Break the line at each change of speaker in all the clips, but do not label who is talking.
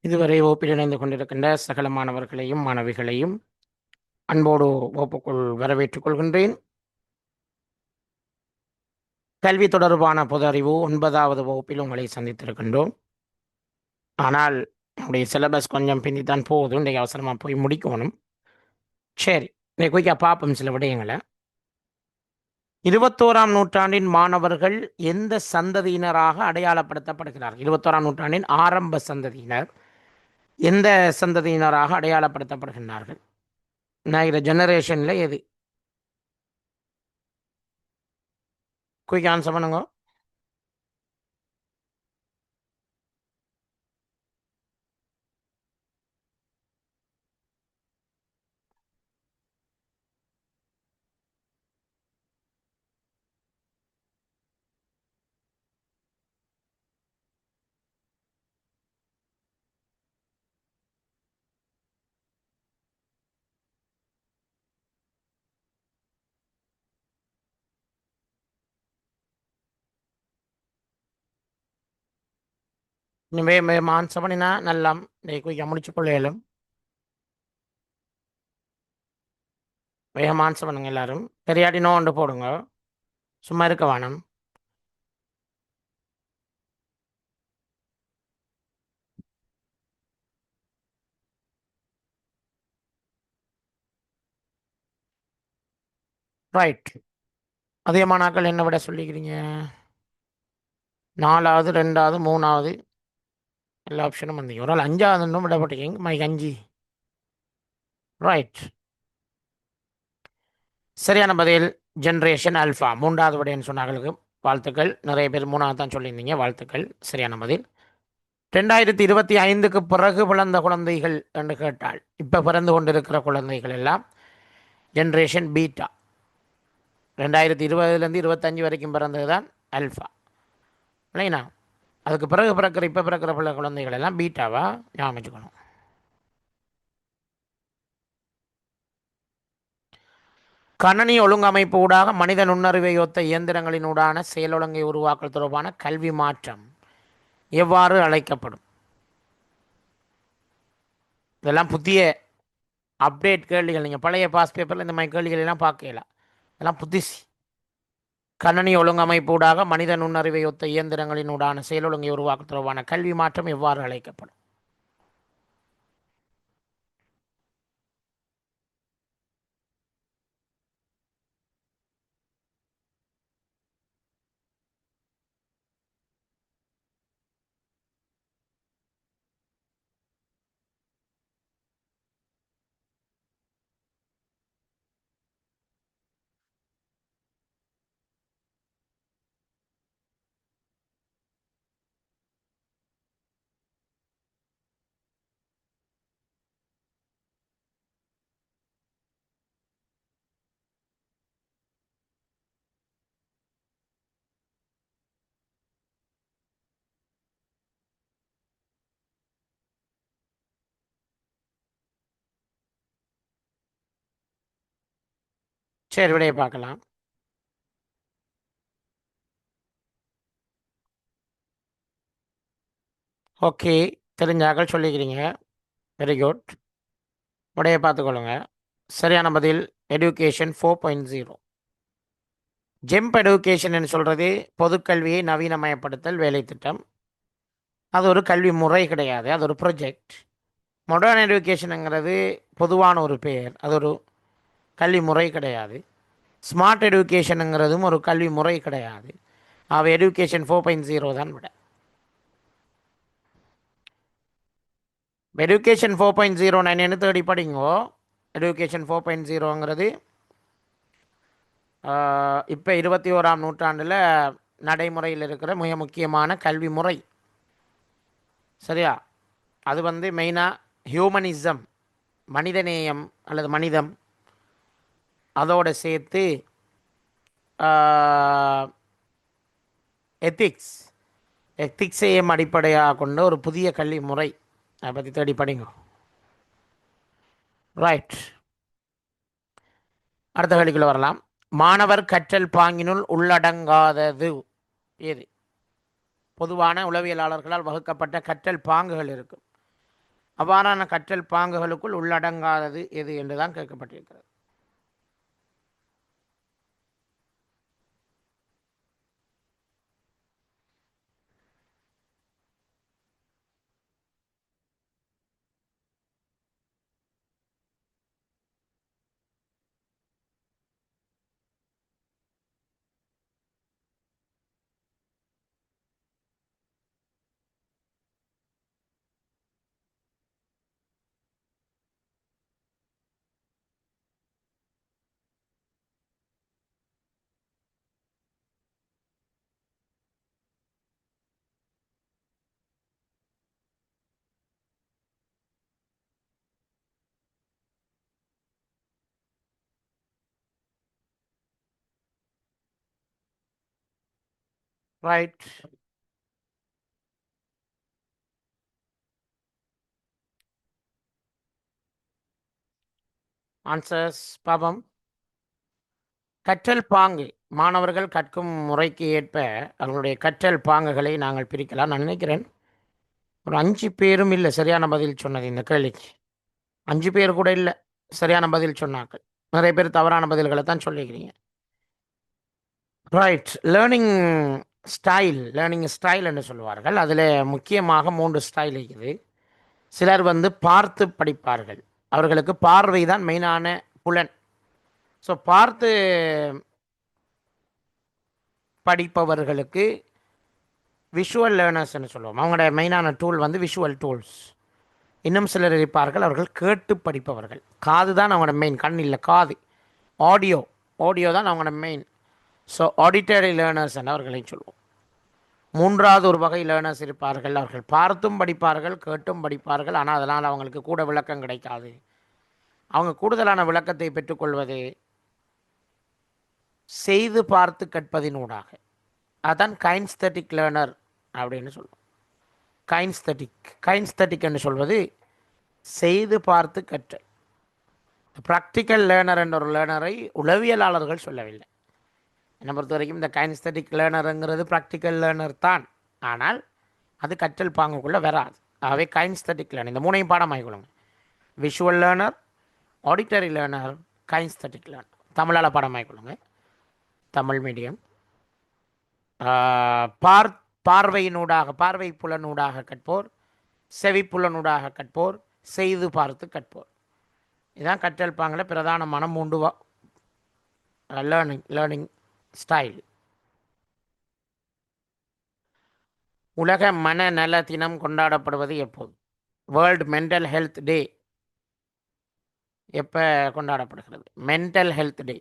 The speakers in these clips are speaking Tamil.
இதுவரை வகுப்பில் இணைந்து கொண்டிருக்கின்ற சகல மாணவர்களையும் மாணவிகளையும் அன்போடு வகுப்புக்குள் வரவேற்றுக் கொள்கின்றேன். கல்வி தொடர்பான பொது அறிவு 9வது வகுப்பில் உங்களை சந்தித்திருக்கின்றோம். ஆனால் என்னுடைய சிலபஸ் கொஞ்சம் பின்னித்தான் போகுது. இன்றைக்கு அவசரமாக போய் முடிக்கணும். சரி, இன்னைக்கு குயிக்காக பார்ப்போம் சில விடயங்களை. 21ஆம் நூற்றாண்டின் மாணவர்கள் எந்த சந்ததியினராக அடையாளப்படுத்தப்படுகிறார்கள்? 21ஆம் நூற்றாண்டின் ஆரம்ப சந்ததியினர் எந்த சந்ததியினராக அடையாளப்படுத்தப்படுகின்றார்கள்? நான் ஜெனரேஷனில் எது? குயிக் ஆன்சர் பண்ணுங்க. ஆன்சர் பண்ணினா நல்லா குயிக்காக முடிச்சு கொள்ளையிலும். வேகம் ஆன்சர் பண்ணுங்க எல்லாரும். தெரியாட்டி நோ ஒன்று போடுங்க. சும்மா இருக்க வேணும். ரைட். அதிகமானாக்கள் என்ன விட சொல்லிக்கிறீங்க? 4வது, 2வது, 3வது எல்லா ஆப்ஷனும் வந்தீங்க. ஒரு நாள் 5வது விடப்பட்டீங்க. மைக் 5. ரைட். சரியான பதில் ஜென்ரேஷன் அல்ஃபா. 3வது விடைன்னு சொன்னாங்களுக்கு வாழ்த்துக்கள். நிறைய பேர் 3வது தான் சொல்லியிருந்தீங்க. வாழ்த்துக்கள். சரியான பதில். 2025க்கு பிறகு பிறந்த குழந்தைகள் என்று கேட்டால் இப்போ பிறந்து கொண்டிருக்கிற குழந்தைகள் எல்லாம் ஜென்ரேஷன் பீட்டா. 2020லேருந்து 25 வரைக்கும் பிறந்தது தான் அல்ஃபா. இல்லைண்ணா? அதுக்கு பிறகு இப்போ பிறக்கிற பிள்ளை குழந்தைகள் எல்லாம் பீட்டாவா ஞாபகம் வச்சுக்கணும். கணனி ஒழுங்கமைப்பு ஊடாக மனித நுண்ணறிவை ஒத்த இயந்திரங்களினூடான செயலொழுங்கை உருவாக்கல் தொடர்பான கல்வி மாற்றம் எவ்வாறு அழைக்கப்படும்? இதெல்லாம் புதிய அப்டேட் கேள்விகள். நீங்கள் பழைய பாஸ் பேப்பரில் இந்த மாதிரி கேள்விகள் எல்லாம் பார்க்கலாம். இதெல்லாம் புதுசு. கணனி ஒழுங்கமைப்பு ஊடாக மனித நுண்ணறிவை ஒத்த இயந்திரங்களினூடான செயலொழுங்கை உருவாக்கல் தொடர்பான கல்வி மாற்றம் எவ்வாறு அழைக்கப்படும்? சரி, விடையை பார்க்கலாம். ஓகே, தெரிஞ்சாக்கள் சொல்லிக்கிறீங்க. Very good. விடையை பார்த்துக்கொள்ளுங்க. சரியான பதில் எடுகேஷன் 4.0. ஜெம்ப் எடுகேஷன் சொல்கிறது பொதுக்கல்வியை நவீனமயப்படுத்தல் வேலை திட்டம். அது ஒரு கல்வி முறை கிடையாது, அது ஒரு ப்ரொஜெக்ட். மாடர்ன் எடுகேஷனுங்கிறது பொதுவான ஒரு பெயர், அது ஒரு கல்வி முறை கிடையாது. ஸ்மார்ட் எடுகேஷனுங்கிறதும் ஒரு கல்வி முறை கிடையாது. அவ எடுகேஷன் 4.0 தான் விட. எடுகேஷன் 4.0 நான் என்ன தேடி படிங்கோ. எடுகேஷன் 4.0ங்கிறது இப்போ 21ஆம் நூற்றாண்டில் நடைமுறையில் இருக்கிற மிக முக்கியமான கல்வி முறை. சரியா? அது மெயினாக ஹியூமனிசம், மனிதநேயம் அல்லது மனிதம், அதோடு சேர்த்து எத்திக்ஸ், எத்திக்ஸையும் அடிப்படையாக கொண்ட ஒரு புதிய கல்வி முறை. அதை பற்றி தேடி படிங்க. ரைட். அடுத்த கேள்விக்குள்ள வரலாம். மாணவர் கற்றல் பாங்கினுள் உள்ளடங்காதது எது? பொதுவான உளவியலாளர்களால் வகுக்கப்பட்ட கற்றல் பாங்குகள் இருக்கும். அவ்வாறான கற்றல் பாங்குகளுக்குள் உள்ளடங்காதது எது என்றுதான் கேட்கப்பட்டிருக்கிறது. ரைட். ஆன்சர்ஸ் பாபம். கற்றல் பாங்கு, மாணவர்கள் கற்கும் முறைக்கு ஏற்ப அவர்களுடைய கற்றல் பாங்குகளை நாங்கள் பிரிக்கலாம். நான் நினைக்கிறேன் ஒரு 5 பேரும் இல்லை சரியான பதில் சொன்னது இந்த கேள்விக்கு. 5 பேர் கூட இல்லை சரியான பதில் சொன்னார்கள். நிறைய பேர் தவறான பதில்களை தான் சொல்லிக்கிறீங்க. ரைட். லேர்னிங் ஸ்டைல் என்று சொல்லுவார்கள். அதில் முக்கியமாக 3 ஸ்டைல் இருக்குது. சிலர் பார்த்து படிப்பார்கள். அவர்களுக்கு பார்வை தான் மெயினான புலன். ஸோ பார்த்து படிப்பவர்களுக்கு விஷுவல் லேர்னர்ஸ்ன்னு சொல்லுவோம். அவங்களோட மெயினான டூல் விஷுவல் டூல்ஸ். இன்னும் சிலர் இருப்பார்கள், அவர்கள் கேட்டு படிப்பவர்கள். காது தான் அவங்களோட மெயின், கண் இல்லை, காது. ஆடியோ ஆடியோ தான் அவங்களோட மெயின். ஸோ ஆடிட்டரி லேர்னர்ஸ் என்று அவர்களை சொல்லுவோம். 3வது ஒரு வகை லேர்னர்ஸ் இருப்பார்கள், அவர்கள் பார்த்தும் படிப்பார்கள், கேட்டும் படிப்பார்கள். ஆனால் அதனால் அவங்களுக்கு கூட விளக்கம் கிடைக்காது. அவங்க கூடுதலான விளக்கத்தை பெற்றுக்கொள்வது செய்து பார்த்து கற்பதினூடாக. அதான் கைன்ஸ்தட்டிக் லேர்னர் அப்படின்னு சொல்லுவோம். கைன்ஸ்தட்டிக் என்று சொல்வது செய்து பார்த்து கற்றல். ப்ராக்டிக்கல் லேர்னர் என்ற ஒரு லேர்னரை உளவியலாளர்கள் சொல்லவில்லை. என்னை பொறுத்த வரைக்கும் இந்த கைன்ஸ்தட்டிக் லேர்னருங்கிறது ப்ராக்டிக்கல் லேர்னர் தான். ஆனால் அது கற்றல் பாங்குக்குள்ளே வராது. ஆகவே கைன்ஸ்தட்டிக் லேர்னர் இந்த 3ஐயும் பாடமாகிக்கொள்ளுங்க. Visual learner, auditory learner, kinesthetic learner. தமிழால் பாடமாகிக்கொள்ளுங்க. தமிழ் மீடியம். பார்வையினூடாக, பார்வை புலனூடாக கற்போர், செவி புலனூடாக கற்போர், செய்து பார்த்து கற்போர். இதுதான் கற்றல் பாங்கில் பிரதானமான 3 லேர்னிங் ஸ்டைல். உலக மனநல தினம் கொண்டாடப்படுவது எப்போது? வேர்ல்டு மென்டல் ஹெல்த் டே எப்போ கொண்டாடப்படுகிறது? மென்டல் ஹெல்த் டே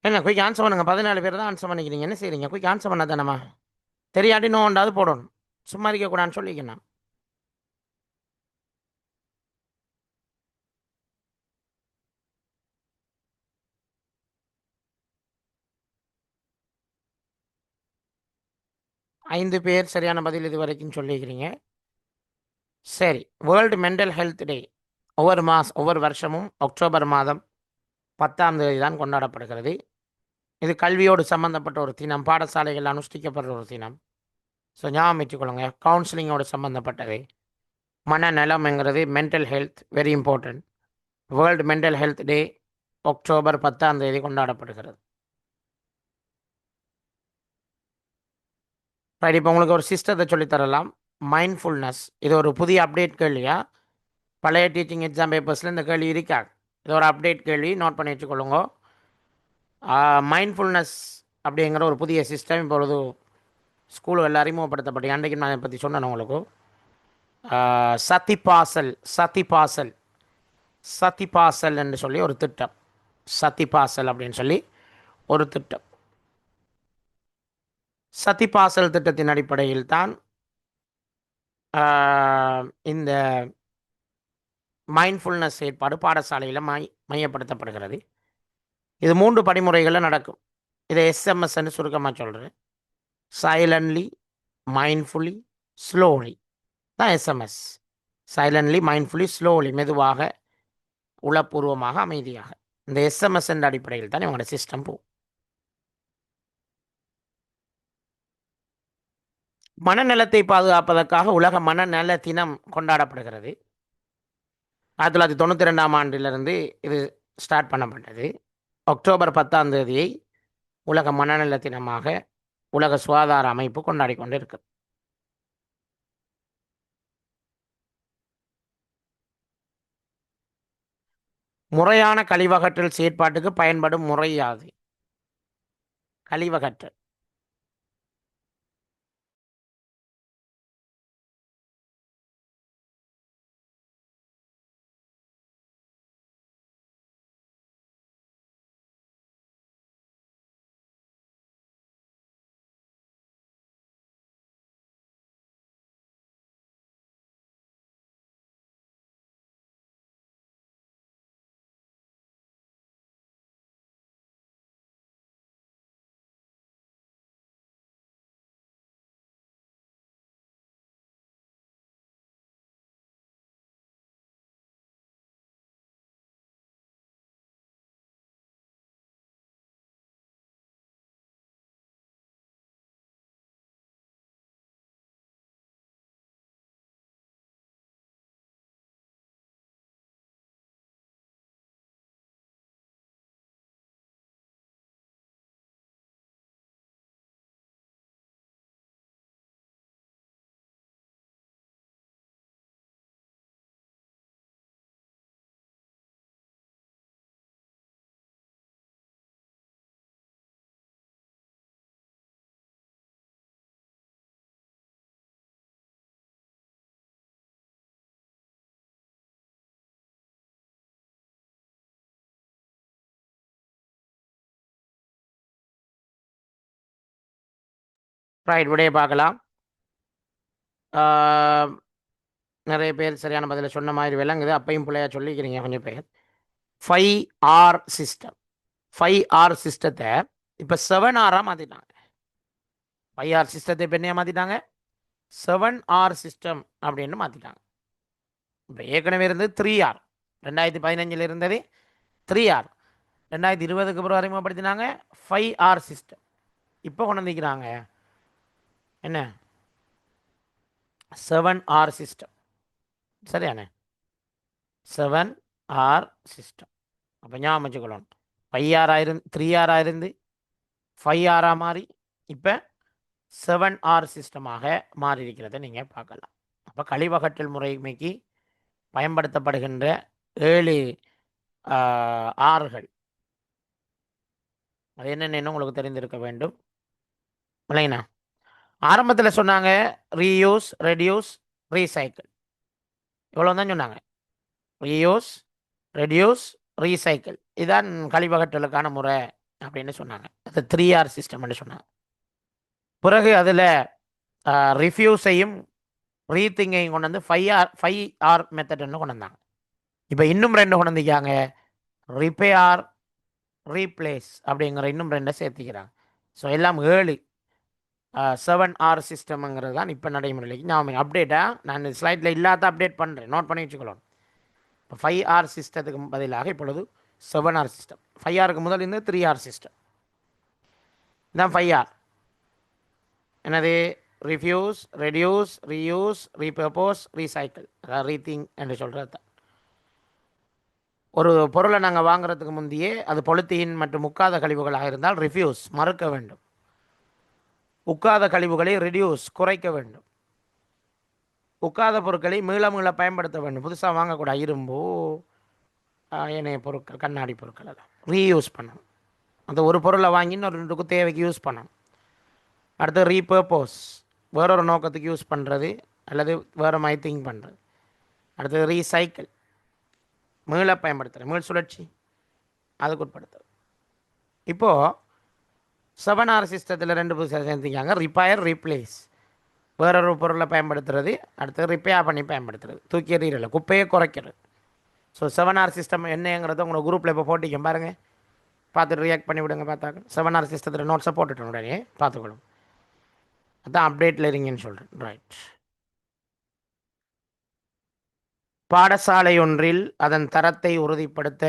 என்ன குயிக் ஆன்சர் பண்ணுங்க. 14 பேர் தான் ஆன்சர் பண்ணிக்கிறீங்க. என்ன செய்றீங்க? குயிக் ஆன்சர் பண்ண தானம்மா. தெரியாட்டி நோண்டாவது போடணும். சும்மா இருக்கக்கூடாதுன்னு சொல்லிக்கணும். 5 பேர் சரியான பதில் இது வரைக்கும் சொல்லிக்கிறீங்க. சரி. வேர்ல்டு மென்டல் ஹெல்த் டே ஒவ்வொரு வருஷமும் அக்டோபர் மாதம் 10ஆம் தேதி தான் கொண்டாடப்படுகிறது. இது கல்வியோடு சம்பந்தப்பட்ட ஒரு தினம், பாடசாலைகள் அனுஷ்டிக்கப்படுற ஒரு தினம். ஸோ ஞாபகம் வச்சுக்கொள்ளுங்க, கவுன்சிலிங்கோடு சம்மந்தப்பட்டது. மனநலம்ங்கிறது mental health very important. World mental health day October 10ஆம் தேதி கொண்டாடப்படுகிறது. ரைட். இப்போ உங்களுக்கு ஒரு சிஸ்டத்தை சொல்லித்தரலாம். மைண்ட்ஃபுல்னஸ். இது ஒரு புதிய அப்டேட் கேள்வியா? பழைய டீச்சிங் எக்ஸாம் பேப்பர்ஸில் இந்த கேள்வி இருக்காது. இது ஒரு அப்டேட் கேள்வி, நோட் பண்ணி வச்சுக்கொள்ளுங்க. மைண்ட்ஃபுல்னஸ் அப்படிங்கிற ஒரு புதிய சிஸ்டம் இப்பொழுது ஸ்கூல் எல்லாம் அறிமுகப்படுத்தப்பட்டு, அன்றைக்கு நான் இதை பற்றி சொன்னேன் உங்களுக்கு. சதிபாசல் சதிபாசல் சதிபாசல் என்று சொல்லி ஒரு திட்டம். சதிபாசல் அப்படின்னு சொல்லி ஒரு திட்டம். சதிபாசல் திட்டத்தின் அடிப்படையில் தான் இந்த மைண்ட்ஃபுல்னஸ் செயற்பாடு பாடசாலையில் மையப்படுத்தப்படுகிறது. இது 3 படிமுறைகளில் நடக்கும். இதை எஸ்எம்எஸ்ன்னு சுருக்கமாக சொல்கிறேன். சைலண்ட்லி, மைண்ட்ஃபுல்லி, ஸ்லோலி தான் எஸ்எம்எஸ். சைலண்ட்லி, மைண்ட்ஃபுல்லி, ஸ்லோலி, மெதுவாக, உளப்பூர்வமாக, அமைதியாக. இந்த எஸ்எம்எஸ் என்ற அடிப்படையில் தான் இவங்களோட சிஸ்டம் போகும். மனநலத்தை பாதுகாப்பதற்காக உலக மனநல தினம் கொண்டாடப்படுகிறது. 1992ஆம் ஆண்டிலிருந்து இது ஸ்டார்ட் பண்ணப்பட்டது. அக்டோபர் 10ஆம் தேதியை உலக மனநல தினமாக உலக சுகாதார அமைப்பு கொண்டாடி கொண்டு இருக்கு. முறையான கழிவகற்றல் செயற்பாட்டுக்கு பயன்படும் முறை யாது? கழிவகற்றல் ரைட். விடைய பார்க்கலாம். நிறைய பேர் சரியான பதிலை சொன்ன மாதிரி விளங்குது. அப்பையும் பிள்ளையா சொல்லிக்கிறீங்க கொஞ்சம் பேர். 5R system. 5R சிஸ்டத்தை இப்போ 7R மாற்றிட்டாங்க. 5R சிஸ்டத்தை இப்போ என்ன மாற்றிட்டாங்க? 7R சிஸ்டம் அப்படின்னு மாற்றிட்டாங்க. இப்போ ஏற்கனவே இருந்தது 3R. 2015 இருந்தது 3R. 2020க்கு பிறகு அறிமுகப்படுத்தினாங்க 5R சிஸ்டம். இப்போ கொண்டு வந்துக்கிறாங்க என்ன? 7R system. சரியானே? 7R system. அப்போ ஞாபகம் வச்சுக்கொள்ளணும். 5R இருந்து 3R இருந்து 5R மாறி இப்போ 7R சிஸ்டமாக மாறி இருக்கிறத நீங்கள் பார்க்கலாம். அப்போ கழிவகற்றல் முறைமைக்கு பயன்படுத்தப்படுகின்ற 7 ஆறுகள் அது என்னென்னு உங்களுக்கு தெரிந்திருக்க வேண்டும் இல்லைங்கண்ணா. ஆரம்பத்தில் சொன்னாங்க ரீயூஸ், ரெடியூஸ், ரீசைக்கிள். இவ்வளோ தான் சொன்னாங்க. ரீயூஸ், ரெடியூஸ், ரீசைக்கிள் இதுதான் கழிவகற்றலுக்கான முறை அப்படின்னு சொன்னாங்க. அது 3R சிஸ்டம்னு சொன்னாங்க. பிறகு அதில் ரிஃப்யூஸையும் ரீதிங்கையும் கொண்டு வந்து 5R மெத்தட்னு கொண்டு வந்தாங்க. இப்போ இன்னும் 2 கொண்டு வந்துக்காங்க. ரிப்பேர், ரீப்ளேஸ் அப்படிங்கிற இன்னும் 2 சேர்த்துக்கிறாங்க. ஸோ எல்லாம் 7R சிஸ்டம்ங்கிறது தான் இப்போ நடைமுறைக்கு நான் அப்டேட்டாக நான் ஸ்லைடில் இல்லாத அப்டேட் பண்ணுறேன். நோட் பண்ணி வச்சுக்கணும். இப்போ 5R சிஸ்டத்துக்கு பதிலாக இப்பொழுது 7R சிஸ்டம். 5Rக்கு முதல் இருந்து 3R சிஸ்டம். இதுதான் 5R. என்னது? Refuse, reduce, reuse, repurpose, recycle. அதாவது ரீதிங் என்று சொல்கிறது தான். ஒரு பொருளை நாங்கள் வாங்குறதுக்கு முந்தையே அது பொலித்தீன் மற்றும் உட்காத கழிவுகளாக இருந்தால் ரிஃப்யூஸ், மறுக்க வேண்டும். உட்காத கழிவுகளை ரெடியூஸ், குறைக்க வேண்டும். உட்காத பொருட்களை மீள பயன்படுத்த வேண்டும். புதுசாக வாங்கக்கூடாது. இரும்போ ஏனைய பொருட்கள், கண்ணாடி பொருட்கள் எல்லாம் ரீயூஸ் பண்ணணும். அந்த ஒரு பொருளை வாங்கி இன்னொரு 2க்கும் தேவைக்கு யூஸ் பண்ணணும். அடுத்து ரீபர்போஸ், வேறொரு நோக்கத்துக்கு யூஸ் பண்ணுறது. அல்லது வேறு மாதிரி திங்க் பண்ணுறது. அடுத்தது ரீசைக்கிள், மீள பயன்படுத்துகிறது, மீள் சுழற்சி, அதுக்கு உட்படுத்துறது. இப்போது 7R சிஸ்டத்தில் 2 புதுசாக சேர்த்துக்காங்க. ரிப்பயர், ரீப்ளேஸ், வேறொரு பொருளை பயன்படுத்துறது, அடுத்தது ரிப்பேர் பண்ணி பயன்படுத்துறது, தூக்கி எறியல, குப்பையை குறைக்கிறது. ஸோ 7R சிஸ்டம் என்னங்கிறத உங்களோட குரூப்பில் இப்போ போட்டிக்க பாருங்கள், பார்த்துட்டு ரியாக்ட் பண்ணி விடுங்க. பார்த்தாக்க 7R சிஸ்டத்தில் நோட்ஸை போட்டுட்டேன், உடனே பார்த்துக்கணும். அதான் அப்டேட்டில் இருங்கன்னு சொல்கிறேன். ரைட். பாடசாலை ஒன்றில் அதன் தரத்தை உறுதிப்படுத்த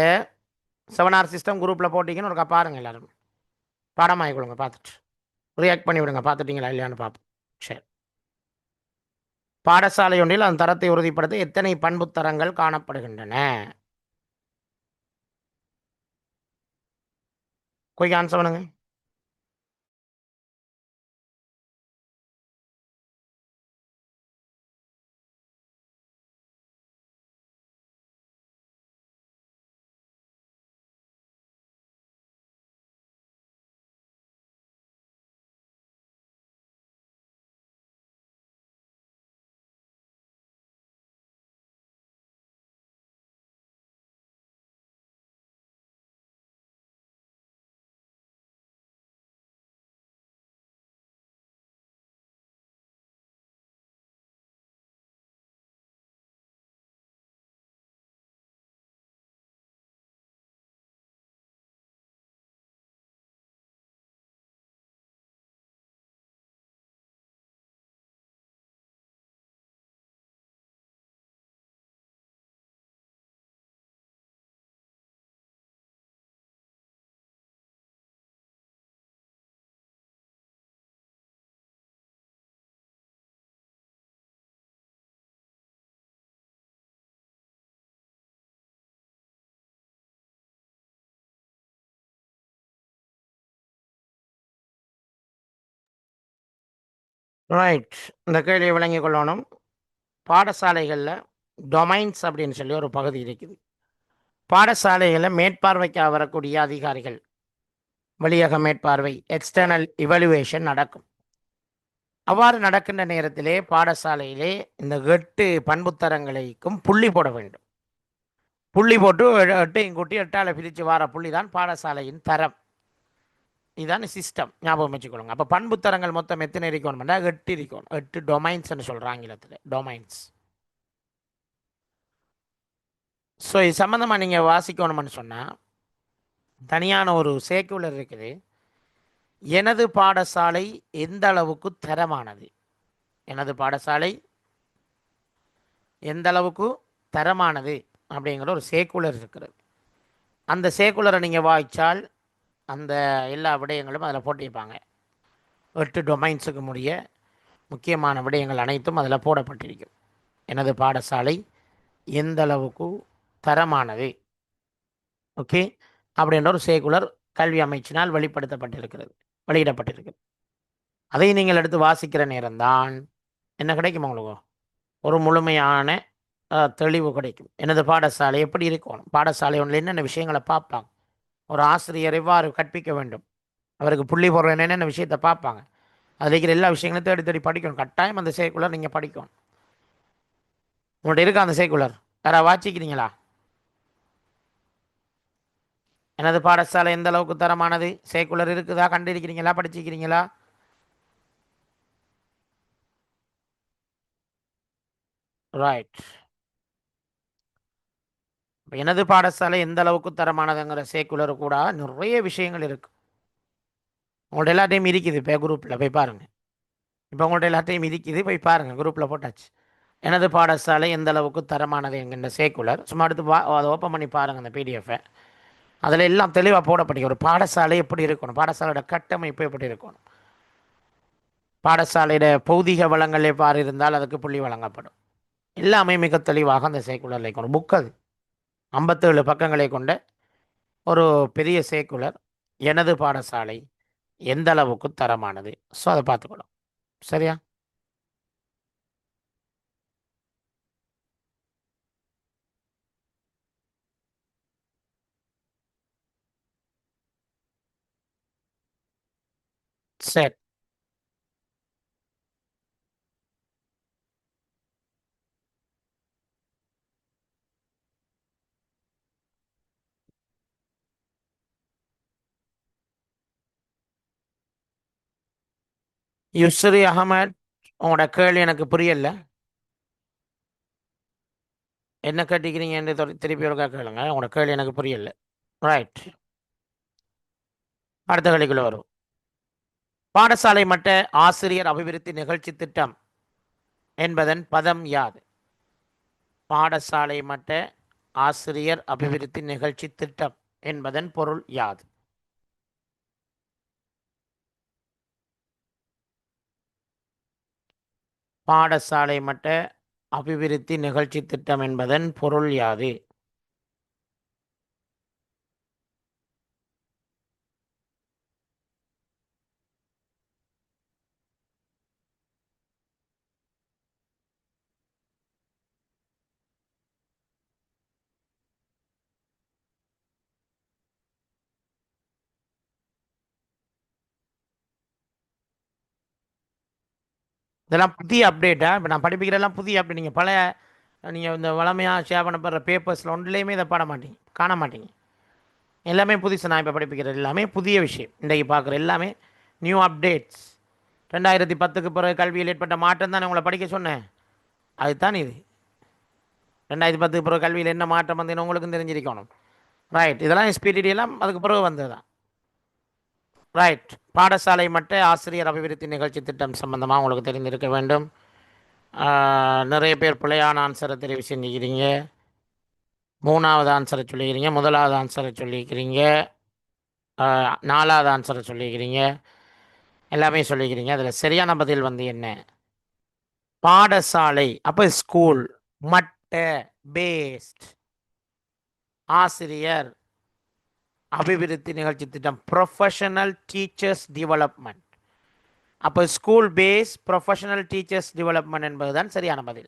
7R சிஸ்டம் குரூப்பில் போட்டிங்கன்னு ஒருக்கா பாருங்கள் எல்லாரும், பாடமாகி கொடுங்க, பார்த்துட்டு ரியாக்ட் பண்ணி விடுங்க. பார்த்துட்டிங்களா இல்லையான்னு பார்ப்போம். சரி. பாடசாலை ஒன்றில் அதன் தரத்தை உறுதிப்படுத்த எத்தனை பண்புத்தரங்கள் காணப்படுகின்றன? கொஞ்சம் ஆன்சர் பண்ணுங்க. ரைட். இந்த கேள்வியை விளங்கிக் கொள்ளணும். பாடசாலைகளில் டொமைன்ஸ் அப்படின்னு சொல்லி ஒரு பகுதி இருக்குது. பாடசாலைகளில் மேற்பார்வைக்காக வரக்கூடிய அதிகாரிகள், வெளியக மேற்பார்வை, எக்ஸ்டர்னல் இவலுவேஷன் நடக்கும். அவ்வாறு நடக்கின்ற நேரத்திலே பாடசாலையிலே இந்த 8 பண்புத்தரங்களுக்கும் புள்ளி போட வேண்டும். புள்ளி போட்டு 8ஐயும் கூட்டி 8ஆல் பிரித்து வார புள்ளி தான் பாடசாலையின் தரம். இதுதான் சிஸ்டம், ஞாபகம் வச்சுக்கொள்ளுங்க. அப்போ பண்புத்தரங்கள் மொத்தம் எத்தனை இருக்கணும்னா 8 இருக்கணும். 8 டொமைன்ஸ்ன்னு சொல்கிறாங்க ஆங்கிலத்தில், டொமைன்ஸ். ஸோ இது சம்மந்தமாக நீங்கள் வாசிக்கணும்னு சொன்னால் தனியான ஒரு சேக்குலர் இருக்குது. எனது பாடசாலை எந்த அளவுக்கு தரமானது, எனது பாடசாலை எந்த அளவுக்கு தரமானது அப்படிங்கிற ஒரு சேக்குலர் இருக்கிறது. அந்த சேக்குலரை நீங்கள் வாய்ச்சால் அந்த எல்லா விடயங்களும் அதில் போட்டிருப்பாங்க. 8 டொமைன்ஸுக்கு முடிய முக்கியமான விடயங்கள் அனைத்தும் அதில் போடப்பட்டிருக்கும். எனது பாடசாலை எந்த அளவுக்கு தரமானது, ஓகே, அப்படின்ற ஒரு சேக்குலர் கல்வி அமைச்சினால் வெளியிடப்பட்டிருக்கிறது. அதை நீங்கள் எடுத்து வாசிக்கிற நேரம்தான் என்ன கிடைக்கும் உங்களுக்கு? ஒரு முழுமையான தெளிவு கிடைக்கும். எனது பாடசாலை எப்படி இருக்கணும், பாடசாலை ஒன்றில் என்னென்ன விஷயங்களை பார்ப்பாங்க, ஒரு ஆசிரியர் எவ்வாறு கற்பிக்க வேண்டும், அவருக்கு புள்ளி போடுற என்னென்ன விஷயத்தை பார்ப்பாங்க, அதில் இருக்கிற எல்லா விஷயங்களையும் தேடி தேடி படிக்கணும். கட்டாயம் அந்த சேக்குலர் நீங்கள் படிக்கணும். உங்கள்கிட்ட இருக்கா அந்த சேக்குலர்? யாராவது வாசிக்கிறீங்களா? எனது பாடசாலை எந்த அளவுக்கு தரமானது சேக்குலர் இருக்குதா, கண்டிருக்கிறீங்களா, படிச்சிருக்கிறீங்களா? ரைட். எனது பாடசாலை எந்த அளவுக்கு தரமானதுங்கிற சேக்குலர் கூட நிறைய விஷயங்கள் இருக்கு. உங்கள்ட்ட எல்லாத்தையும் இருக்குது, இப்போ குரூப்பில் போய் பாருங்கள். இப்போ உங்கள்ட்ட எல்லாத்தையும் இருக்குது, போய் பாருங்கள், குரூப்பில் போட்டாச்சு. எனது பாடசாலை எந்த அளவுக்கு தரமானது என்கின்ற சேக்குலர் சும்மா எடுத்து அதை ஓப்பன் பண்ணி பாருங்கள் அந்த பிடிஎஃப்பை. அதில் எல்லாம் தெளிவாக போடப்பட்டிருக்கு. ஒரு பாடசாலை எப்படி இருக்கணும், பாடசாலையோட கட்டமைப்பு எப்படி இருக்கணும், பாடசாலையோட பௌதிக வளங்கள் எவ்வாறு இருந்தால் அதுக்கு புள்ளி வழங்கப்படும், எல்லாமே மிக தெளிவாக அந்த சேக்குலரில் இருக்கணும். புக் அது 57 பக்கங்களை கொண்ட ஒரு பெரிய சேக்குலர். எனது பாடசாலை எந்த அளவுக்கு தரமானது. ஸோ அதை பார்த்துக்கணும். சரியா? சரி. யுஸ்ரி அகமட், உங்களோட கேள்வி எனக்கு புரியல. என்ன கேட்டிக்கிறீங்கன்னு திருப்பி ஒருக்கா கேளுங்க. உங்களோட கேள்வி எனக்கு புரியல. ரைட், அடுத்த கேள்விக்குள்ள வரும். பாடசாலை மட்ட ஆசிரியர் அபிவிருத்தி நிகழ்ச்சி திட்டம் என்பதன் பதம் யாது? பாடசாலை மட்ட ஆசிரியர் அபிவிருத்தி நிகழ்ச்சி திட்டம் என்பதன் பொருள் யாது? பாடசாலை மட்ட அபிவிருத்தி நிகழ்ச்சி திட்டம் என்பதன் பொருள் யாது? இதெல்லாம் புதிய அப்டேட்டா? இப்போ நான் படிப்பிக்கிறதெல்லாம் புதிய அப்டேட். நீங்கள் பழைய, நீங்கள் இந்த வளமையாக ஷேர் பண்ணப்படுற பேப்பர்ஸில் ஒன்றுலேயுமே இதை பாட மாட்டீங்க, காண மாட்டீங்க. எல்லாமே புதுசு. நான் இப்போ படிப்பிக்கிறது எல்லாமே புதிய விஷயம். இன்றைக்கு பார்க்குற எல்லாமே நியூ அப்டேட்ஸ். 2010க்கு பிறகு கல்வியில் ஏற்பட்ட மாற்றம் தானே உங்களை படிக்க சொன்னேன். அதுதான் இது. 2010க்கு பிறகு கல்வியில் என்ன மாற்றம் வந்ததுன்னு உங்களுக்கும் தெரிஞ்சிருக்கணும். ரைட், இதெல்லாம் எஸ்பிடிடி எல்லாம் அதுக்கு பிறகு வந்தது தான். ரைட், பாடசாலை மட்ட ஆசிரியர் அபிவிருத்தி நிகழ்ச்சி திட்டம் சம்பந்தமாக உங்களுக்கு தெரிந்திருக்க வேண்டும். நிறைய பேர் பிழையான ஆன்சரை தெரிவு செஞ்சுக்கிறீங்க. 3வது ஆன்சரை சொல்லிக்கிறீங்க, 1வது ஆன்சரை சொல்லிக்கிறீங்க, 4வது ஆன்சரை சொல்லிக்கிறீங்க, எல்லாமே சொல்லிக்கிறீங்க. அதில் சரியான பதில் வந்து என்ன? பாடசாலை, அப்போ ஸ்கூல் மட்ட பேஸ்ட் ஆசிரியர் அபிவிருத்தி நிகழ்ச்சி திட்டம், ப்ரொஃபஷனல் டீச்சர்ஸ் டெவலப்மெண்ட். அப்போ school base professional teachers development என்பதுதான் சரியான பதில்.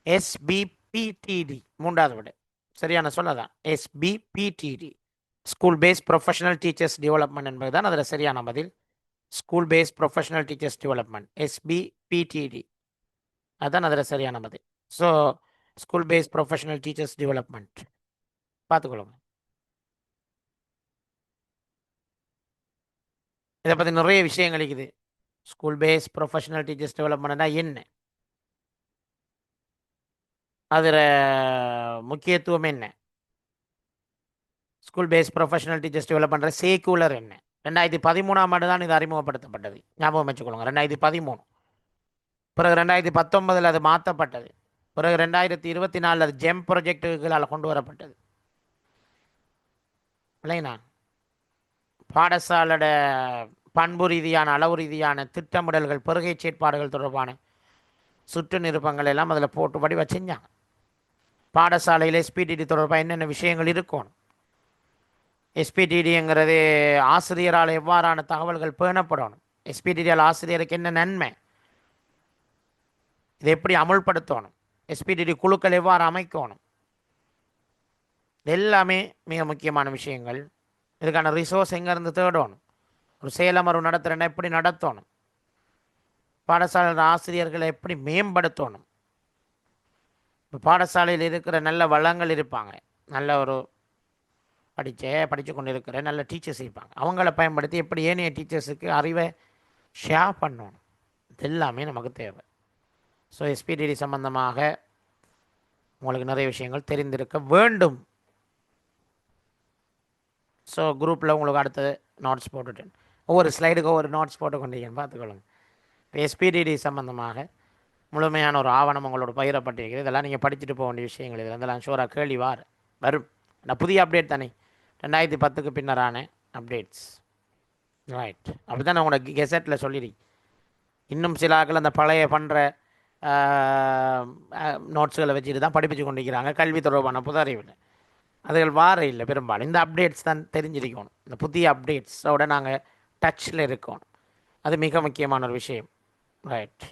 SBPTD 3வது விட சரியான சொல்லதான். SBPTD, school base professional teachers development என்பதுதான் அதில் சரியான பதில். School base professional teachers development, SBPTD, அதுதான் அதில் சரியான பதில். So school base professional teachers development பார்த்துக்கொள்ளுங்க. இதை பற்றி நிறைய விஷயங்கள் இருக்குது. ஸ்கூல் பேஸ் ப்ரொஃபஷனல் டீச்சர்ஸ் டெவலப்மெண்ட்னா என்ன, அதில் முக்கியத்துவம் என்ன, school base professional teachers develop பண்ணுற சேக்குலர் என்ன. 2013ஆம் ஆண்டு தான் இது அறிமுகப்படுத்தப்பட்டது, ஞாபகம் வச்சுக்கொள்ளுங்க. 2013. பிறகு 2019 அது மாற்றப்பட்டது. பிறகு 2024 அது ஜெம் ப்ரொஜெக்டுகளால் கொண்டு வரப்பட்டது. இல்லைங்களா? பாடசாலோட பண்பு ரீதியான அளவு ரீதியான திட்டமிடல்கள் பெருகை செயற்பாடுகள் தொடர்பான சுற்று நிருப்பங்கள் எல்லாம் அதில் போட்டுபடி வச்சுருந்தாங்க. பாடசாலையில் SPTD தொடர்பாக என்னென்ன விஷயங்கள் இருக்கணும், SPTDங்கிறது ஆசிரியரால் எவ்வாறான தகவல்கள் பேணப்படணும், SPTDயால் ஆசிரியருக்கு என்ன நன்மை, இதை எப்படி அமுல்படுத்தணும், SPTD குழுக்கள் எவ்வாறு அமைக்கணும், எல்லாமே மிக முக்கியமான விஷயங்கள். இதுக்கான ரிசோர்ஸ் எங்கேருந்து தேடணும், ஒரு செயலமர்வு நடத்துகிறேன்னா எப்படி நடத்தணும், பாடசாலையில் ஆசிரியர்களை எப்படி மேம்படுத்தணும். இப்போ பாடசாலையில் இருக்கிற நல்ல வளங்கள் இருப்பாங்க, நல்ல ஒரு படித்து கொண்டு இருக்கிற நல்ல டீச்சர்ஸ் இருப்பாங்க, அவங்கள பயன்படுத்தி எப்படி ஏனைய டீச்சர்ஸுக்கு அறிவை ஷேர் பண்ணணும். இது எல்லாமே நமக்கு தேவை. ஸோ SPTD சம்பந்தமாக உங்களுக்கு நிறைய விஷயங்கள் தெரிந்திருக்க வேண்டும். ஸோ குரூப்பில் உங்களுக்கு அடுத்தது நோட்ஸ் போட்டுட்டேன். ஒவ்வொரு ஸ்லைடுக்கு ஒவ்வொரு நோட்ஸ் போட்டு கொண்டீங்கன்னு பார்த்துக்கொள்ளுங்க. இப்போ SPTD சம்பந்தமாக முழுமையான ஒரு ஆவணம் உங்களோட பகிரப்பட்டிருக்கிறது. இதெல்லாம் நீங்கள் படிச்சுட்டு போக வேண்டிய விஷயங்கள். இதில் இதெல்லாம் ஷூராக கேள்வி வரும். நான் புதிய அப்டேட் தானே, 2010க்கு பின்னரான அப்டேட்ஸ். ரைட், அப்படி தான் நான் உங்களோட கெசட்டில் சொல்லிடுறேன். இன்னும் சில ஆக்கள் அந்த பழைய பண்ணுற நோட்ஸுகளை வச்சுட்டு தான் படிப்பிச்சு கொண்டிருக்கிறாங்க கல்வி தொடர்பான புது அறிவில். அதுகள் வார இல்லை பெரும்பாலும். இந்த அப்டேட்ஸ் தான் தெரிஞ்சிருக்கணும். இந்த புதிய அப்டேட்ஸோட நாங்கள் டச்சில் இருக்கணும். அது மிக முக்கியமான ஒரு விஷயம். ரைட்.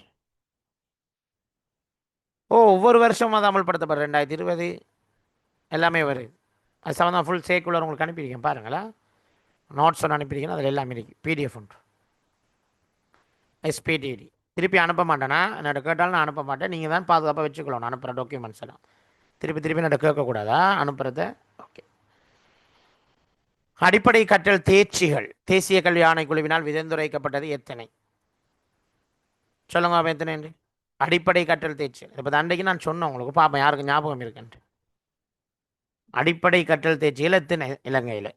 ஒவ்வொரு வருஷமும் அது அமல்படுத்தப்படுற 2020 எல்லாமே வருது. அது சம்மந்தம் ஃபுல் சேக்குலர் உங்களுக்கு அனுப்பியிருக்கேன் பாருங்களா. நோட்ஸ் ஒன்று அனுப்பியிருக்கேன், அதில் எல்லாமே இருக்குது. PDF உண்டு. SPTD திருப்பி அனுப்ப மாட்டேன்னா, என்னோட கேட்டாலும் நான் அனுப்ப மாட்டேன். நீங்கள் தான் பாதுகாப்பாக வச்சுக்கலாம். நான் அனுப்புகிற டாக்குமெண்ட்ஸ் எல்லாம் திருப்பி என்னோட கேட்கக்கூடாதா அனுப்புகிறத? ஓகே. அடிப்படை கற்றல் தேர்ச்சிகள் தேசிய கல்வி ஆணைக்குழுவினால் விதந்துரைக்கப்பட்டது எத்தனை? சொல்லுங்க அப்போ எத்தனை? அடிப்படை கற்றல் தேர்ச்சி இப்போ அன்றைக்கு நான் சொன்னேன் உங்களுக்கு, பாப்பேன் யாருக்கு ஞாபகம் இருக்குன்ட்டு. அடிப்படை கற்றல் தேர்ச்சியில் எத்தனை இலங்கையில்?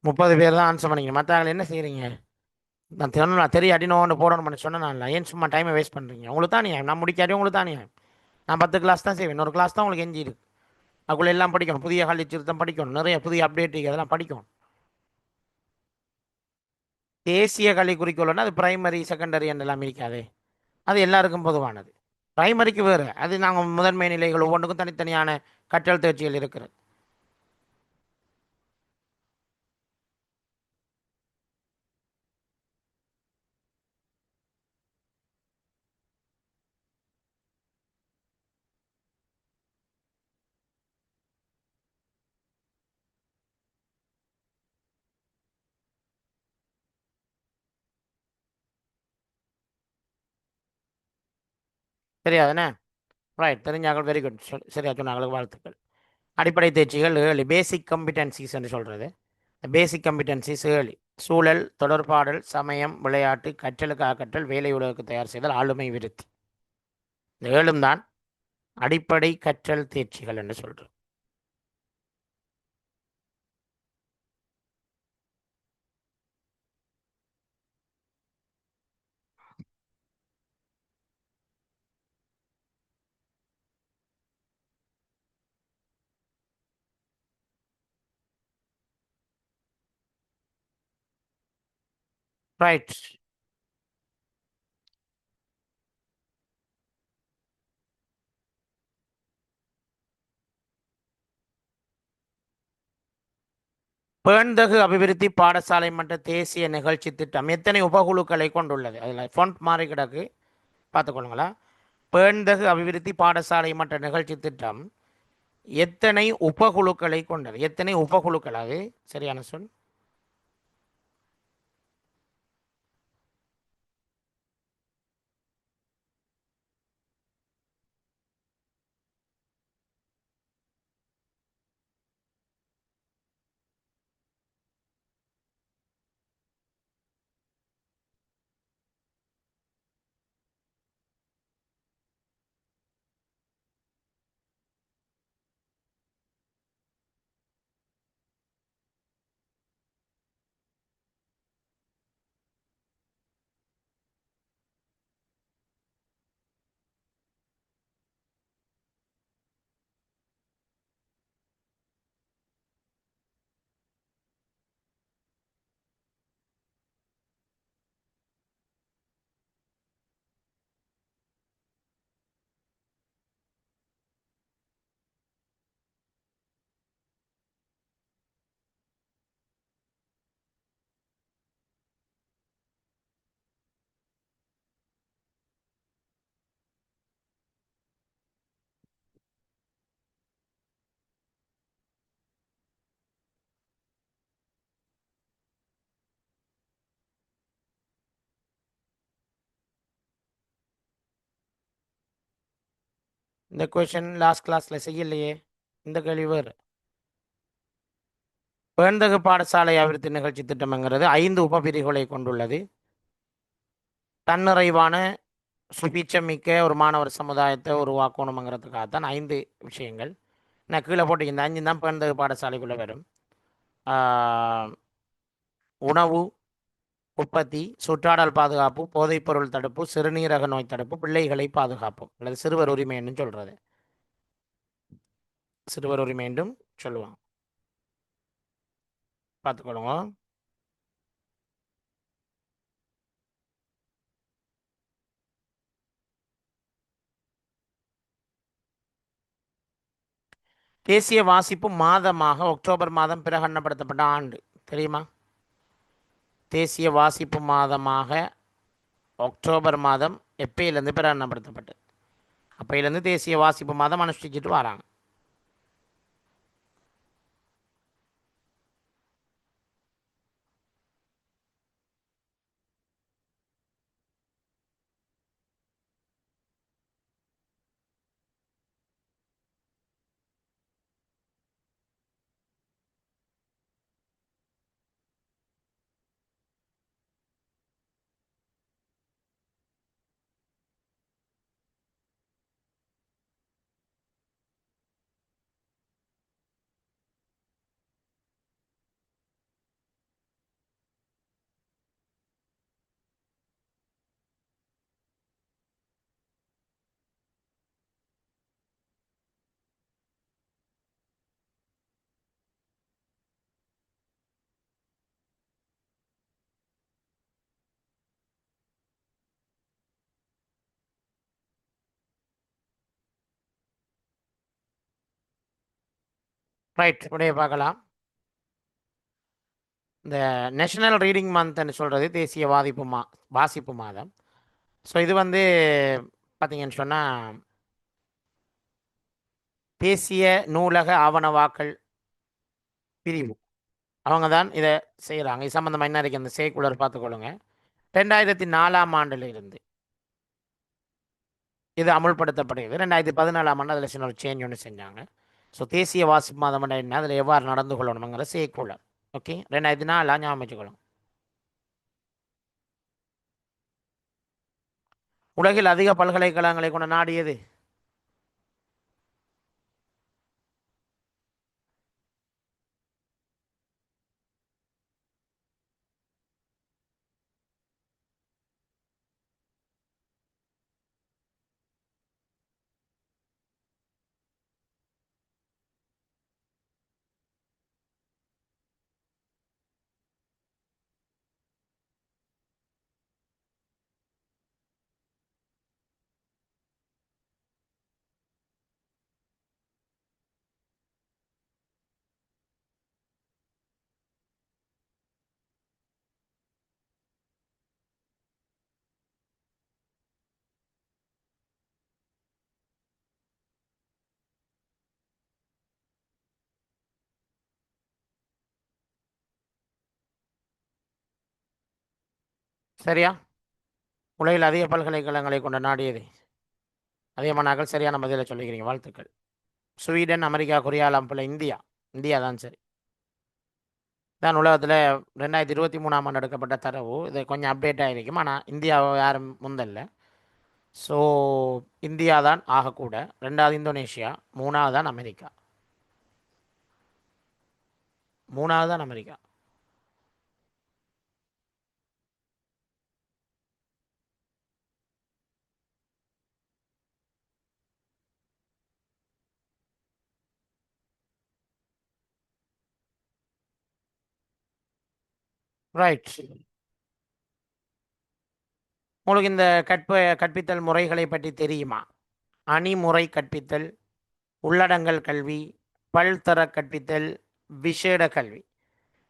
30 பேர் தான் ஆன்சர் பண்ணிக்கணும், மற்ற ஆள் என்ன செய்கிறீங்க? நான் சொன்னா தெரியாட்டி ஒன்று போடணும்னு சொன்னேன். நான் ஏன் சும்மா டைமை வேஸ்ட் பண்ணுறீங்க? உங்களுக்கு தான் நியாயம், நான் முடிக்காட்டி உங்களுக்கு தான் நியாயம். நான் 10 கிளாஸ் தான் செய்வேன், இன்னொரு கிளாஸ் தான் உங்களுக்கு எஞ்சி இருக்கு. அதுக்குள்ளே எல்லாம் படிக்கணும், புதிய கல்வி திருத்தம் படிக்கணும், நிறைய புதிய அப்டேட் இருக்குது, அதெல்லாம் படிக்கணும். தேசிய கல்வி குறிக்கோள்னா அது பிரைமரி செகண்டரி என்றெல்லாம் இருக்காது, அது எல்லாருக்கும் பொதுவானது. பிரைமரிக்கு வேறு, அது நாங்கள் முதன்மை நிலைகள் ஒவ்வொன்றுக்கும் தனித்தனியான கற்றல் தேர்ச்சிகள் இருக்கிறது. தெரியாதுண்ணே. ரைட், தெரிஞ்சாக்கள் வெரி குட், சரியா சொன்னாங்களுக்கு வாழ்த்துக்கள். அடிப்படை தேர்ச்சிகள் 7, பேசிக் கம்பிட்டன்சிஸ் என்று சொல்கிறது. பேசிக் கம்பிட்டன்சிஸ் 7: சூழல், தொடர்பாடல், சமயம், விளையாட்டு, கற்றலுக்காக கற்றல், வேலை உலகுக்கு தயார் செய்தல், ஆளுமை, விருத்தி. இந்த 7ம் தான் அடிப்படை கற்றல் தேர்ச்சிகள் என்று சொல்கிறோம். ரைட். பேண்தகு அபிவிருத்தி பாடசாலை மன்ற தேசிய நிகழ்ச்சி திட்டம் எத்தனை உபகுழுக்களை கொண்டுள்ளது? அதில் ஃபொண்ட் மாறி கிடக்கு, பார்த்துக்கொள்ளுங்களா. பேண்தகு அபிவிருத்தி பாடசாலை மன்ற நிகழ்ச்சி திட்டம் எத்தனை உபகுழுக்களை கொண்டது? எத்தனை உபகுழுக்கள், அது சரியான சொல். இந்த கொஷின் லாஸ்ட் கிளாஸில் செய்யலையே. இந்த கேள்வி வேறு. பேண்தகு பாடசாலை அபிவிருத்தி நிகழ்ச்சி திட்டம்ங்கிறது 5 உபபிரிவுகளை கொண்டுள்ளது. தன்னிறைவான சுபீட்சமிக்க ஒரு மாணவர் சமுதாயத்தை உருவாக்கணுங்கிறதுக்காக தான் 5 விஷயங்கள். நான் கீழே போட்டு இந்த 5 தான் பேண்தகு பாடசாலைக்குள்ளே வரும். உணவு உற்பத்தி, சுற்றாடல் பாதுகாப்பு, போதைப்பொருள் தடுப்பு, சிறுநீரக நோய் தடுப்பு, பிள்ளைகளை பாதுகாப்பு அல்லது சிறுவர் உரிமை என்றும் சொல்கிறது. சிறுவர் உரிமை என்றும் சொல்லுவாங்க. பார்த்துக்கொள்ளுங்க. தேசிய வாசிப்பு மாதமாக அக்டோபர் மாதம் பிரகடனப்படுத்தப்பட்ட ஆண்டு தெரியுமா? தேசிய வாசிப்பு மாதமாக அக்டோபர் மாதம் எப்பயிலேருந்து பிரகடனப்படுத்தப்பட்டது? அப்பையிலேருந்து தேசிய வாசிப்பு மாதம் அனுஷ்டிச்சுட்டு வராங்க. ரைட், உடைய பார்க்கலாம். இந்த நேஷனல் ரீடிங் மந்த்னு சொல்கிறது தேசிய வாசிப்பு மாதம். ஸோ இது வந்து பார்த்தீங்கன்னு சொன்னால் தேசிய நூலக ஆவணவாக்கல் பிரிவு அவங்க தான் இதை செய்கிறாங்க. இது சம்மந்தமாக என்ன இருக்குது அந்த செய்குலர் பார்த்துக்கொள்ளுங்க. 2004ஆம் ஆண்டில் இருந்து இது அமுல்படுத்தப்படுகிறது. 2014ஆம் ஆண்டு அதில் சின்ன ஒரு சேஞ்ச் ஒன்று செஞ்சாங்க. ஸோ தேசிய வாசிப்பு மாதம் என்ன, அதில் எவ்வாறு நடந்து கொள்ளணுங்கிற செய்குலர். ஓகே, 2004 ஞாபகம் வச்சுக்கணும். உலகில் அதிக பல்கலைக்கழகங்களை கொண்ட நாடு எது? சரியா? உலகில் அதிக பல்கலைக்கழகங்களை கொண்ட நாடு எது? அதிகமான நகல் சரியான பதிலை சொல்லிக்கிறீங்க, வாழ்த்துக்கள். ஸ்வீடன், அமெரிக்கா, கொரியா, லம்பில் இந்தியா. இந்தியா தான் சரி. தான் உலகத்தில் 2023ஆம் ஆண்டு எடுக்கப்பட்ட தரவு. இது கொஞ்சம் அப்டேட் ஆகிருக்கும், ஆனால் இந்தியாவை யாரும் முந்தல்ல. ஸோ இந்தியா தான் ஆகக்கூட, 2வது இந்தோனேஷியா, 3வது தான் அமெரிக்கா. 3வது தான் அமெரிக்கா. ரைட். உங்களுக்கு இந்த கற்பித்தல் முறைகளை பற்றி தெரியுமா? அணிமுறை கற்பித்தல், உள்ளடங்கல் கல்வி, பல்தர கற்பித்தல், விசேட கல்வி.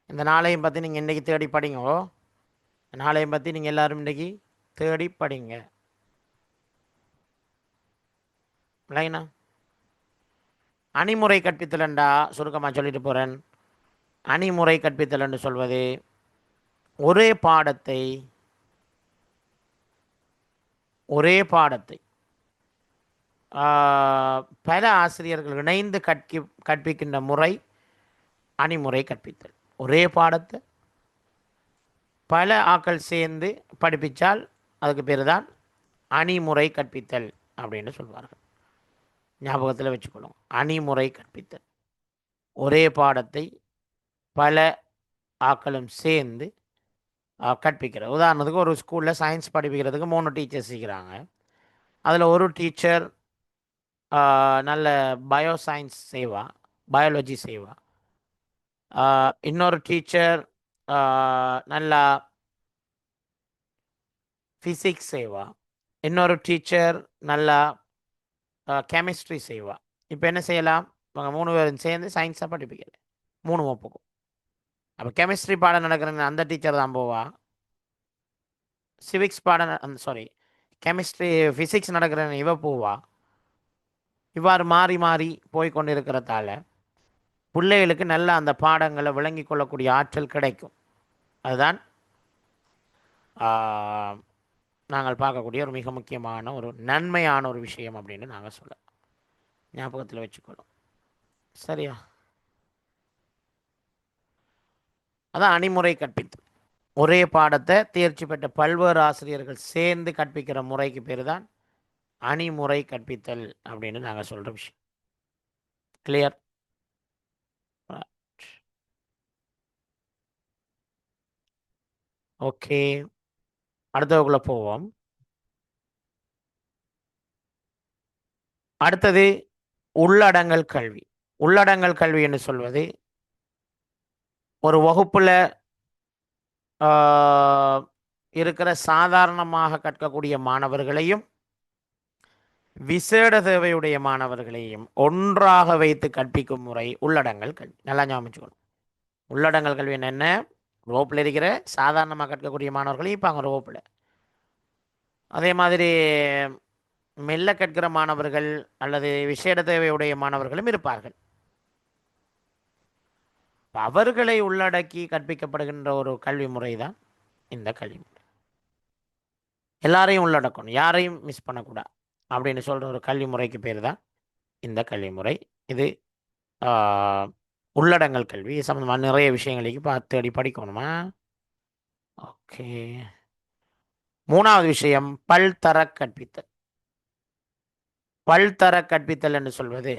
இந்த நாளையும் பற்றி நீங்கள் இன்றைக்கி தேடி படிங்கோ. நாளையும் பற்றி நீங்கள் எல்லாரும் இன்றைக்கி தேடி படிங்க. இல்லைங்கண்ணா, அணிமுறை கற்பித்தல்ண்டா சுருக்கமாக சொல்லிட்டு போகிறேன். அணிமுறை கற்பித்தல் என்று சொல்வது ஒரே பாடத்தை பல ஆசிரியர்கள் இணைந்து கற்பிக்கின்ற முறை அணிமுறை கற்பித்தல். ஒரே பாடத்தை பல ஆக்கள் சேர்ந்து படிப்பிச்சால் அதுக்கு பேர் தான் அணிமுறை கற்பித்தல் அப்படின்னு சொல்வார்கள். ஞாபகத்தில் வச்சுக்கணும். அணிமுறை கற்பித்தல் ஒரே பாடத்தை பல ஆக்களும் சேர்ந்து கற்பிக்கிறது. உதாரணத்துக்கு ஒரு ஸ்கூலில் சயின்ஸ் படிப்பிக்கிறதுக்கு 3 டீச்சர்ஸ் இருக்கிறாங்க. அதில் ஒரு டீச்சர் நல்ல பயோ சயின்ஸ் செய்வா, பயாலஜி செய்வா. இன்னொரு டீச்சர் நல்லா ஃபிசிக்ஸ் செய்வா. இன்னொரு டீச்சர் நல்லா கெமிஸ்ட்ரி செய்வா. இப்போ என்ன செய்யலாம்? இவங்க 3 பேரும் சேர்ந்து சயின்ஸாக படிப்பிக்கல 3 வகுப்புக்கும். அப்போ கெமிஸ்ட்ரி பாடம் நடக்கிற அந்த டீச்சர் தான் போவா. சிவிக்ஸ் பாடம் அந்த சாரி கெமிஸ்ட்ரி ஃபிசிக்ஸ் நடக்கிற இவ போவா. இவ்வாறு மாறி மாறி போய் கொண்டு இருக்கிறதால பிள்ளைகளுக்கு நல்ல அந்த பாடங்களை விளங்கி கொள்ளக்கூடிய ஆற்றல் கிடைக்கும். அதுதான் நாங்கள் பார்க்கக்கூடிய ஒரு மிக முக்கியமான ஒரு நன்மையான ஒரு விஷயம் அப்படின்னு நாங்கள் சொல்ல ஞாபகத்தில் வச்சுக்கொள்ளும். சரியா? அதான் அணிமுறை கற்பித்தல். ஒரே பாடத்தை தேர்ச்சி பெற்ற பல்வேறு ஆசிரியர்கள் சேர்ந்து கற்பிக்கிற முறைக்கு பேர் தான் அணிமுறை கற்பித்தல் அப்படின்னு நாங்கள் சொல்கிற விஷயம். கிளியர்? ஓகே, அடுத்தவக்குள்ள போவோம். அடுத்தது உள்ளடங்கல் கல்வி. உள்ளடங்கல் கல்வி என்று சொல்வது ஒரு வகுப்பில் இருக்கிற சாதாரணமாக கற்கக்கூடிய மாணவர்களையும் விசேட தேவையுடைய மாணவர்களையும் ஒன்றாக வைத்து கற்பிக்கும் முறை உள்ளடங்கல் கல்வி. நல்லா ஞாபகம். உள்ளடங்கல் கல்வி என்ன? வகுப்பில் இருக்கிற சாதாரணமாக கற்கக்கூடிய மாணவர்களையும் இருப்பாங்க ஒரு வகுப்பில். அதே மாதிரி மெல்ல கற்கிற மாணவர்கள் அல்லது விசேட தேவையுடைய மாணவர்களும் இருப்பார்கள். அவர்களை உள்ளடக்கி கற்பிக்கப்படுகின்ற ஒரு கல்வி முறை தான் இந்த கல்வி முறை. எல்லாரையும் உள்ளடக்கணும், யாரையும் மிஸ் பண்ணக்கூடாது அப்படின்னு சொல்கிற ஒரு கல்வி முறைக்கு பேர் தான் இந்த கல்வி முறை. இது உள்ளடங்கல் கல்வி சம்மந்தமாக நிறைய விஷயங்களுக்கு தேடி படிக்கணுமா? ஓகே. 3வது விஷயம் பல்தர கற்பித்தல். பல்தர கற்பித்தல் என்று சொல்வது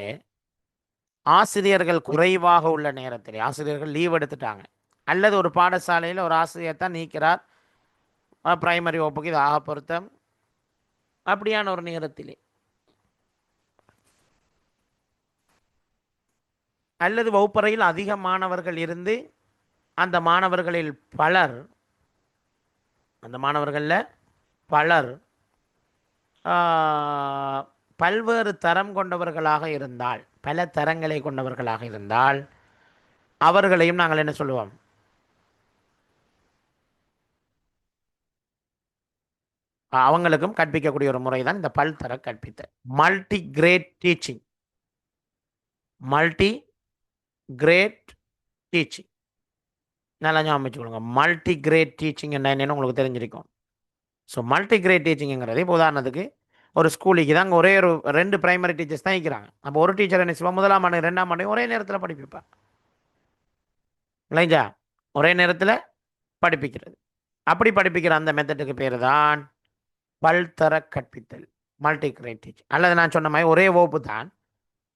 ஆசிரியர்கள் குறைவாக உள்ள நேரத்தில், ஆசிரியர்கள் லீவ் எடுத்துட்டாங்க அல்லது ஒரு பாடசாலையில் ஒரு ஆசிரியர் தான் நீக்கிறார், பிரைமரி வகுப்புக்கு இது ஆக பொருத்தம், அப்படியான ஒரு நேரத்திலே அல்லது வகுப்பறையில் அதிக மாணவர்கள் இருந்து அந்த மாணவர்களில் பலர் அந்த மாணவர்களில் பலர் பல்வேறு தரம் கொண்டவர்களாக இருந்தால், பல தரங்களை கொண்டவர்களாக இருந்தால் அவர்களையும் நாங்கள் என்ன சொல்லுவோம்? அவங்களுக்கும் கற்பிக்கக்கூடிய ஒரு முறை தான் இந்த பல்தர கற்பித்தல். Multi great teaching. Multi great teaching நல்லா ஞாபகம் வச்சுக்கொள்ளுங்க. மல்டி கிரேட் டீச்சிங் என்னன்னு உங்களுக்கு தெரிஞ்சிருக்கும். ஸோ மல்டி கிரேட் டீச்சிங்கிறது இப்போ உதாரணத்துக்கு ஒரு ஸ்கூலுக்கு தான் அங்கே ஒரே ஒரு 2 பிரைமரி டீச்சர்ஸ் தான் இருக்கிறாங்க. அப்போ ஒரு டீச்சர் என்ன செய்வோம்? 1ஆம் ஆண்டு 2ஆம் ஆண்டு ஒரே நேரத்தில் படிப்பிப்பார் இல்லைங்களா? ஒரே நேரத்தில் படிப்பிக்கிறது. அப்படி படிப்பிக்கிற அந்த மெத்தடுக்கு பேர் தான் பல்தர கற்பித்தல், மல்டி கிரேட் டீச்சிங். அல்லது நான் சொன்ன மாதிரி ஒரே வகுப்பு தான்,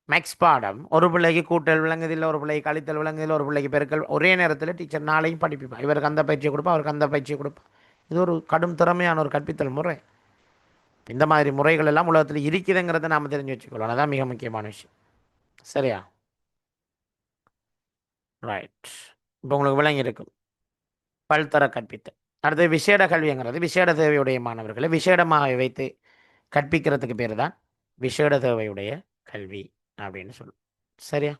மேக்ஸ் பாடம், ஒரு பிள்ளைக்கு கூட்டல் விளங்குதில்லை, ஒரு பிள்ளைக்கு கழித்தல் விளங்குதில்லை, ஒரு பிள்ளைக்கு பெருக்கல், ஒரே நேரத்தில் டீச்சர் நாளையும் படிப்பிப்பா. இவருக்கு அந்த பயிற்சியை கொடுப்பா, அவருக்கு அந்த பயிற்சியை கொடுப்பா. இது ஒரு கடும் திறமையான ஒரு கற்பித்தல் முறை. இந்த மாதிரி முறைகள் எல்லாம் உலகத்தில் இருக்குதுங்கிறத நாம் தெரிஞ்சு வச்சுக்கொள்ளணும். அதான் மிக முக்கியமான விஷயம். சரியா? ரைட். இப்போ உங்களுக்கு விளங்கி இருக்கும் பல்தர கற்பித்தல். அடுத்து விசேட கல்விங்கிறது விசேட தேவையுடைய மாணவர்களை விசேடமாக வைத்து கற்பிக்கிறதுக்கு பேர் தான் விசேட தேவையுடைய கல்வி அப்படின்னு சொல்லுவோம். சரியா?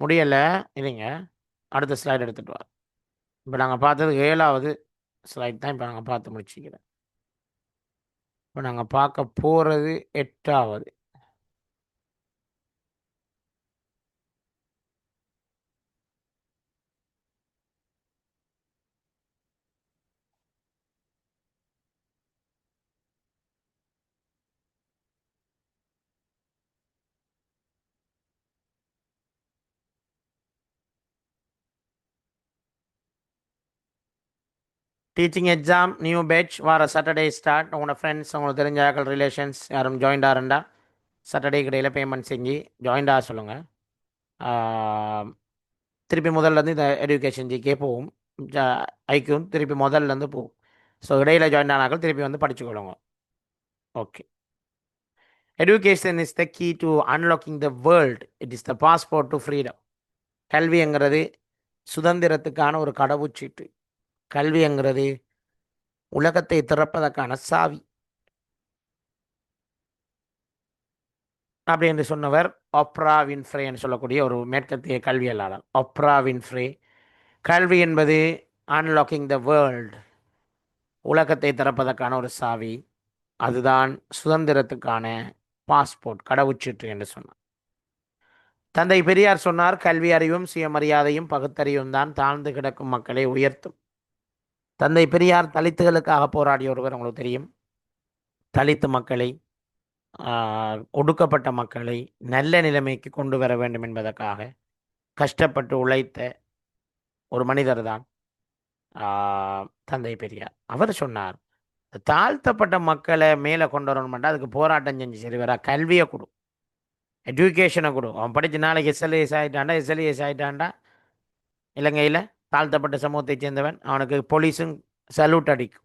முடியலை இல்லைங்க. அடுத்த ஸ்லைடு எடுத்துகிட்டு வா. இப்போ நாங்கள் பார்த்தது 7வது ஸ்லைட் தான் இப்போ நாங்கள் பார்த்து முடிச்சுக்கிறேன். இப்போ நாங்கள் பார்க்க போகிறது 8வது. டீச்சிங் எக்ஸாம் நியூ பேட்ச் வார சாட்டர்டே ஸ்டார்ட். உங்களோட ஃப்ரெண்ட்ஸ் உங்களுக்கு தெரிஞ்ச ஆக்கள் ரிலேஷன்ஸ் யாரும் ஜாயின்டாக சாட்டர்டே இடையில் பேமெண்ட் செஞ்சு ஜாயின்டாக சொல்லுங்கள். திருப்பி முதல்லேருந்து இந்த எஜுகேஷன் ஜிக்கே போகும். ஐக்கும் திருப்பி முதல்லேருந்து போகும். ஸோ இடையில் ஜாயின் ஆனாக்கள் திருப்பி வந்து படிச்சுக்கொள்ளுங்க. Okay. Education is the key to unlocking the world. It is the passport to freedom. கல்விங்கிறது சுதந்திரத்துக்கான ஒரு கடவுச்சீட்டு. கல்விங்கிறது உலகத்தை திறப்பதற்கான சாவி. அப்படி என்று சொன்னவர் ஒப்ரா வின்ஃப்ரேன்னு சொல்லக்கூடிய ஒரு மேற்கத்திய கல்வியலாளர். Opera Winfrey. கல்வி என்பது அன்லாக்கிங் த வேர்ல்ட், உலகத்தை திறப்பதற்கான ஒரு சாவி. அதுதான் சுதந்திரத்துக்கான பாஸ்போர்ட், கடவுச்சீட்டு என்று சொன்னார். தந்தை பெரியார் சொன்னார், கல்வி அறிவும் சுயமரியாதையும் பகுத்தறிவும் தான் தாழ்ந்து கிடக்கும் மக்களை உயர்த்தும். தந்தை பெரியார் தலித்துகளுக்காக போராடிய ஒருவர், உங்களுக்கு தெரியும். தலித்து மக்களை, ஒடுக்கப்பட்ட மக்களை நல்ல நிலைமைக்கு கொண்டு வர வேண்டும் என்பதற்காக கஷ்டப்பட்டு உழைத்த ஒரு மனிதர் தான் தந்தை பெரியார். அவர் சொன்னார், தாழ்த்தப்பட்ட மக்களை மேலே கொண்டு வரணும்னா அதுக்கு போராட்டம் செஞ்சு சரி வரா, கல்வியை கொடு, எஜுகேஷனை கொடு. அவன் படித்து நாளைக்கு எஸ்எல்ஏஎஸ் ஆகிட்டான்டா, எஸ்எல்ஏஎஸ் ஆகிட்டான்டா, இலங்கையில் தாழ்த்தப்பட்ட சமூகத்தை சேர்ந்தவன், அவனுக்கு போலீஸும் சல்யூட் அடிக்கும்.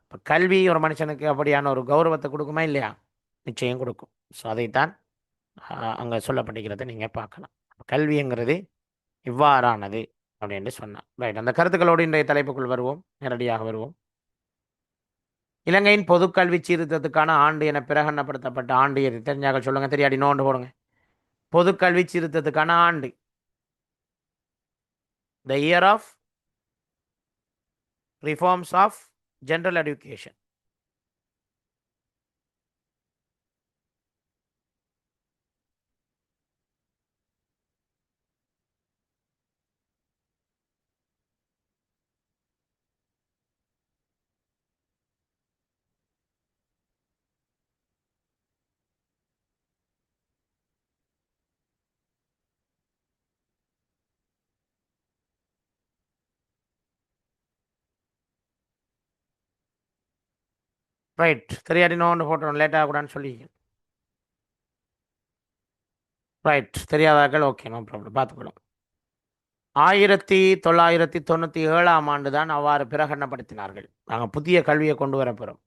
இப்போ கல்வி ஒரு மனுஷனுக்கு அப்படியான ஒரு கௌரவத்தை கொடுக்குமா இல்லையா? நிச்சயம் கொடுக்கும். ஸோ அதைத்தான் அங்கே சொல்லப்பட்டிருக்கிறத நீங்கள் பார்க்கலாம். கல்விங்கிறது இவ்வாறானது அப்படின்னு சொன்னான். ரைட். அந்த கருத்துக்களோடு இன்றைய தலைப்புக்குள் வருவோம், நேரடியாக வருவோம். இலங்கையின் பொதுக்கல்வி சீர்திருத்தத்துக்கான ஆண்டு என பிரகடனப்படுத்தப்பட்ட ஆண்டு எது? தெரிஞ்சாக சொல்லுங்க, தெரியாடி நோண்டு போடுங்க. பொதுக்கல்வி சீர்திருத்தத்துக்கான ஆண்டு, the year of reforms of general education. Right. தெரியாடி நோண்டு போட்டோம், லேட் ஆகக்கூடாதுன்னு சொல்லி. ரைட். தெரியாதாக்கள் ஓகே, நோ ப்ராப்ளம், பார்த்துக்கணும். 1997ஆம் ஆண்டு தான் அவ்வாறு பிரகடனப்படுத்தினார்கள். நாங்கள் புதிய கல்வியை கொண்டு வர போகிறோம்,